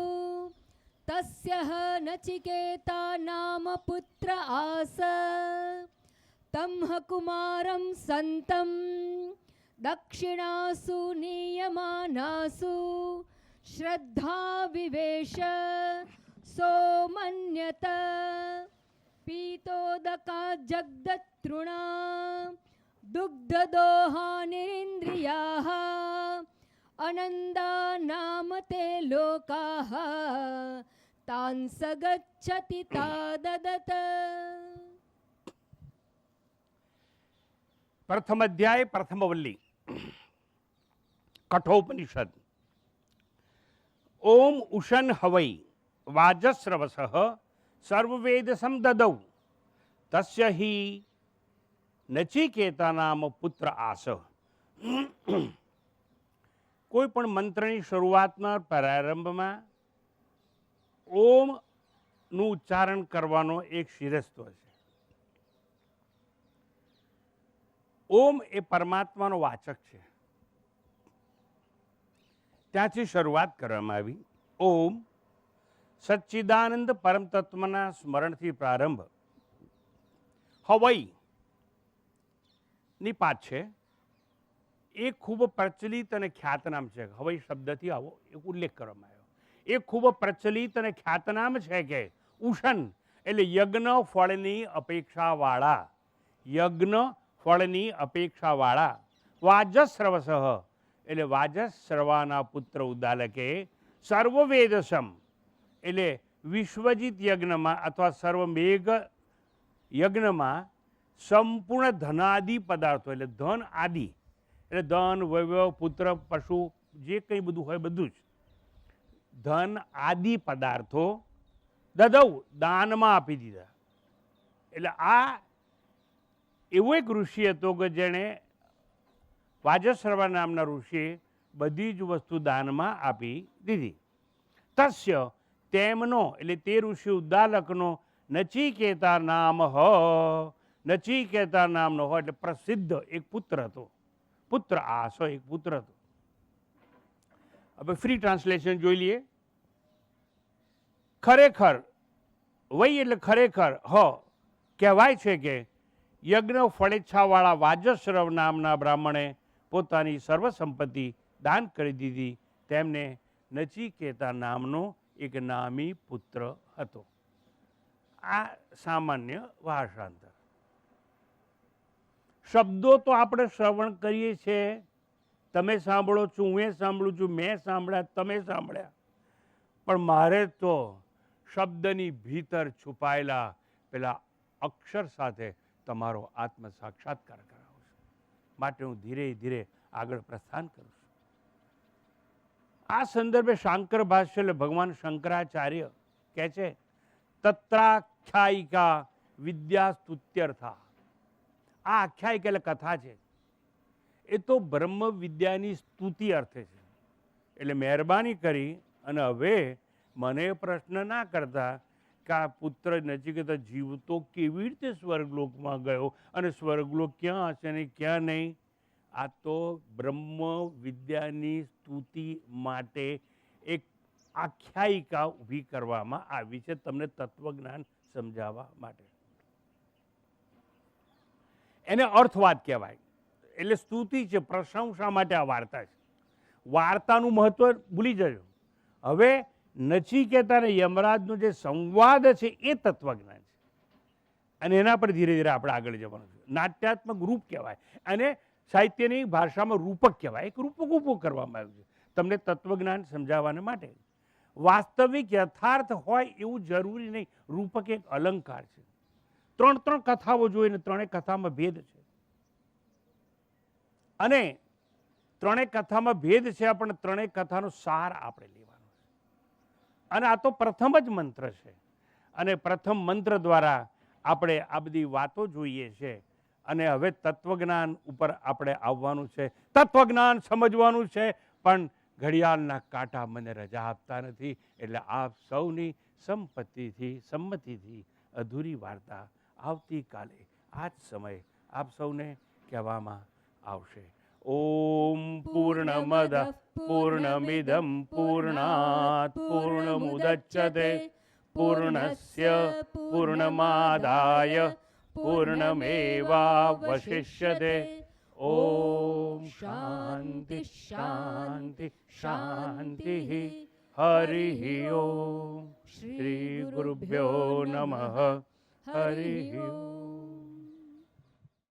તસ્યઃ નચિકેતા નામ પુત્ર આસ તમ્હ કુમારં સંતમ દક્ષિણાસુ નીયમાનાસુ શ્રદ્ધા વિવેશ સોમન્યત પીતોદકા જગદતૃણા દુગ્ધદોહાનિરિન્દ્રિયાઃ અનંદા નામ તે લોકાઃ તાન સગચ્છતિ તાદદત. પ્રથમ અધ્યાય પ્રથમ વલ્લી કઠોપનિષદ. ઓમ ઉશન હવૈ વાજસ્રવસઃ સર્વવેદ સમદદૌ તસ્ય હિ નચિકેતા નામ પુત્ર આસ. કોઈ પણ મંત્રની શરૂઆતમાં પ્રારંભમાં ઓમનું ઉચ્ચારણ કરવાનો એક શિરસ્તો છે. ઓમ એ પરમાત્માનો વાચક છે. ત્યાંથી શરૂઆત કરવામાં આવી. ઓમ સચ્ચિદાનંદ પરમ તત્વના સ્મરણથી પ્રારંભ. હવૈ ની પાઠ છે એ ખૂબ પ્રચલિત અને ખ્યાતનામ છે. હવૈ શબ્દથી આવો એક ઉલ્લેખ કરવામાં આવ્યો. એ ખૂબ પ્રચલિત અને ખ્યાતનામ છે કે ઉષન એટલે યજ્ઞ ફળની અપેક્ષાવાળા, યજ્ઞ ફળની અપેક્ષાવાળા. વાજસ્રવસઃ એટલે વાજસ્રવાના પુત્ર ઉદ્દાલકે સર્વવેદસમ એટલે વિશ્વજીત યજ્ઞમાં અથવા સર્વમેઘ યજ્ઞમાં સંપૂર્ણ ધનાદિ પદાર્થો એટલે ધન આદિ એટલે ધન, વૈભવ, પુત્ર, પશુ જે કંઈ બધું હોય બધું જ ધન આદિ પદાર્થો દદૌ દાનમાં આપી દીધા. એટલે આ એવો એક ઋષિ હતો કે જેણે વાજસ્રવા નામના ઋષિએ બધી જ વસ્તુ દાનમાં આપી દીધી. તસ્ય તેમનો એટલે તે ઋષિ ઉદ્દાલકનો નચિકેતા નામ હ, નચિકેતા નામનો હો એટલે પ્રસિદ્ધ એક પુત્ર હતો. પુત્ર આસો એક પુત્ર હતો. હવે ફ્રી ટ્રાન્સલેશન જોઈ લઈએ. ખરેખર વૈ એટલે ખરેખર, હ કહેવાય છે કે યજ્ઞ ફળેચ્છાવાળા વાજસ્રવ નામના બ્રાહ્મણે પોતાની સર્વ સંપત્તિ દાન કરી દીધી. તેમને નચિકેતા નામનો એક નામી પુત્ર હતો. આ સામાન્ય ભાષાંતર. શબ્દો તો આપણે શ્રવણ કરીએ છીએ. તમે સાંભળો છો, હું સાંભળું છું, મેં સાંભળ્યા, તમે સાંભળ્યા. પણ મારે તો શબ્દની ભીતર છુપાયેલા પેલા અક્ષર સાથે તમારો આત્મ સાક્ષાત્કાર કરાવું છું. માટે હું ધીરે ધીરે આગળ પ્રસ્થાન કરું છું. આ સંદર્ભે શાંકર ભાષ્ય એટલે ભગવાન શંકરાચાર્ય કહે છે તત્રાખ્યાયિકા વિદ્યા સ્તુત્યર્થા. આ આખ્યાયિકા એટલે કથા છે એ તો બ્રહ્મ વિદ્યાની સ્તુતિ અર્થે છે. એટલે મહેરબાની કરી અને હવે મને પ્રશ્ન ના કરતા કે આ પુત્ર નચિકેતા જીવતો કેવી રીતે સ્વર્ગલોકમાં ગયો અને સ્વર્ગલોક ક્યાં હશે ને ક્યાં નહીં. આ તો બ્રહ્મ વિદ્યાની સ્તુતિ માટે એક આખ્યાયિકા ઊભી કરવામાં આવી છે તમને તત્વજ્ઞાન સમજાવવા માટે. એને અર્થવાદ કહેવાય. એટલે સ્તુતિ છે, પ્રશંસા માટે આ વાર્તા છે. વાર્તાનું મહત્વ ભૂલી જજો. હવે નચિકેતા અને યમરાજનો જે સંવાદ છે એ તત્વજ્ઞાન છે અને એના પર ધીરે ધીરે આપણે આગળ જવાનું છે. નાટ્યાત્મક રૂપ કહેવાય અને સાહિત્યની ભાષામાં રૂપક કહેવાય. એક રૂપક ઊભું કરવામાં આવ્યું છે તમને તત્વજ્ઞાન સમજાવવાને માટે. વાસ્તવિક યથાર્થ હોય એવું જરૂરી નહીં. રૂપક એક અલંકાર છે. ત્રણ કથાઓ જોઈને ત્રણેય કથામાં ભેદ છે અને ત્રણેય કથામાં ભેદ છે પણ ત્રણેય કથાનો સાર આપણે લેવાનો છે. અને આ તો પ્રથમ જ મંત્ર છે અને પ્રથમ મંત્ર દ્વારા આપણે આ બધી વાતો જોઈએ છે અને હવે તત્વજ્ઞાન ઉપર આપણે આવવાનું છે. તત્વજ્ઞાન સમજવાનું છે, પણ ઘડિયાળના કાંટા મને રજા આપતા નથી. એટલે આપ સૌની સંમતિથી અધૂરી વાર્તા આવતીકાલે આ જ સમયે આપ સૌને કહેવામાં આવશે. ઓમ પૂર્ણમદ પૂર્ણમિદમ પૂર્ણાત પૂર્ણમુદચ્યતે પૂર્ણસ્ય પૂર્ણમાદાય પૂર્ણમેવાવશિષ્યતે. ઓમ શાંતિ શાંતિ શાંતિ. હરિ ઓમ. શ્રી ગુરુભ્યો નમઃ. હરિ ઓમ.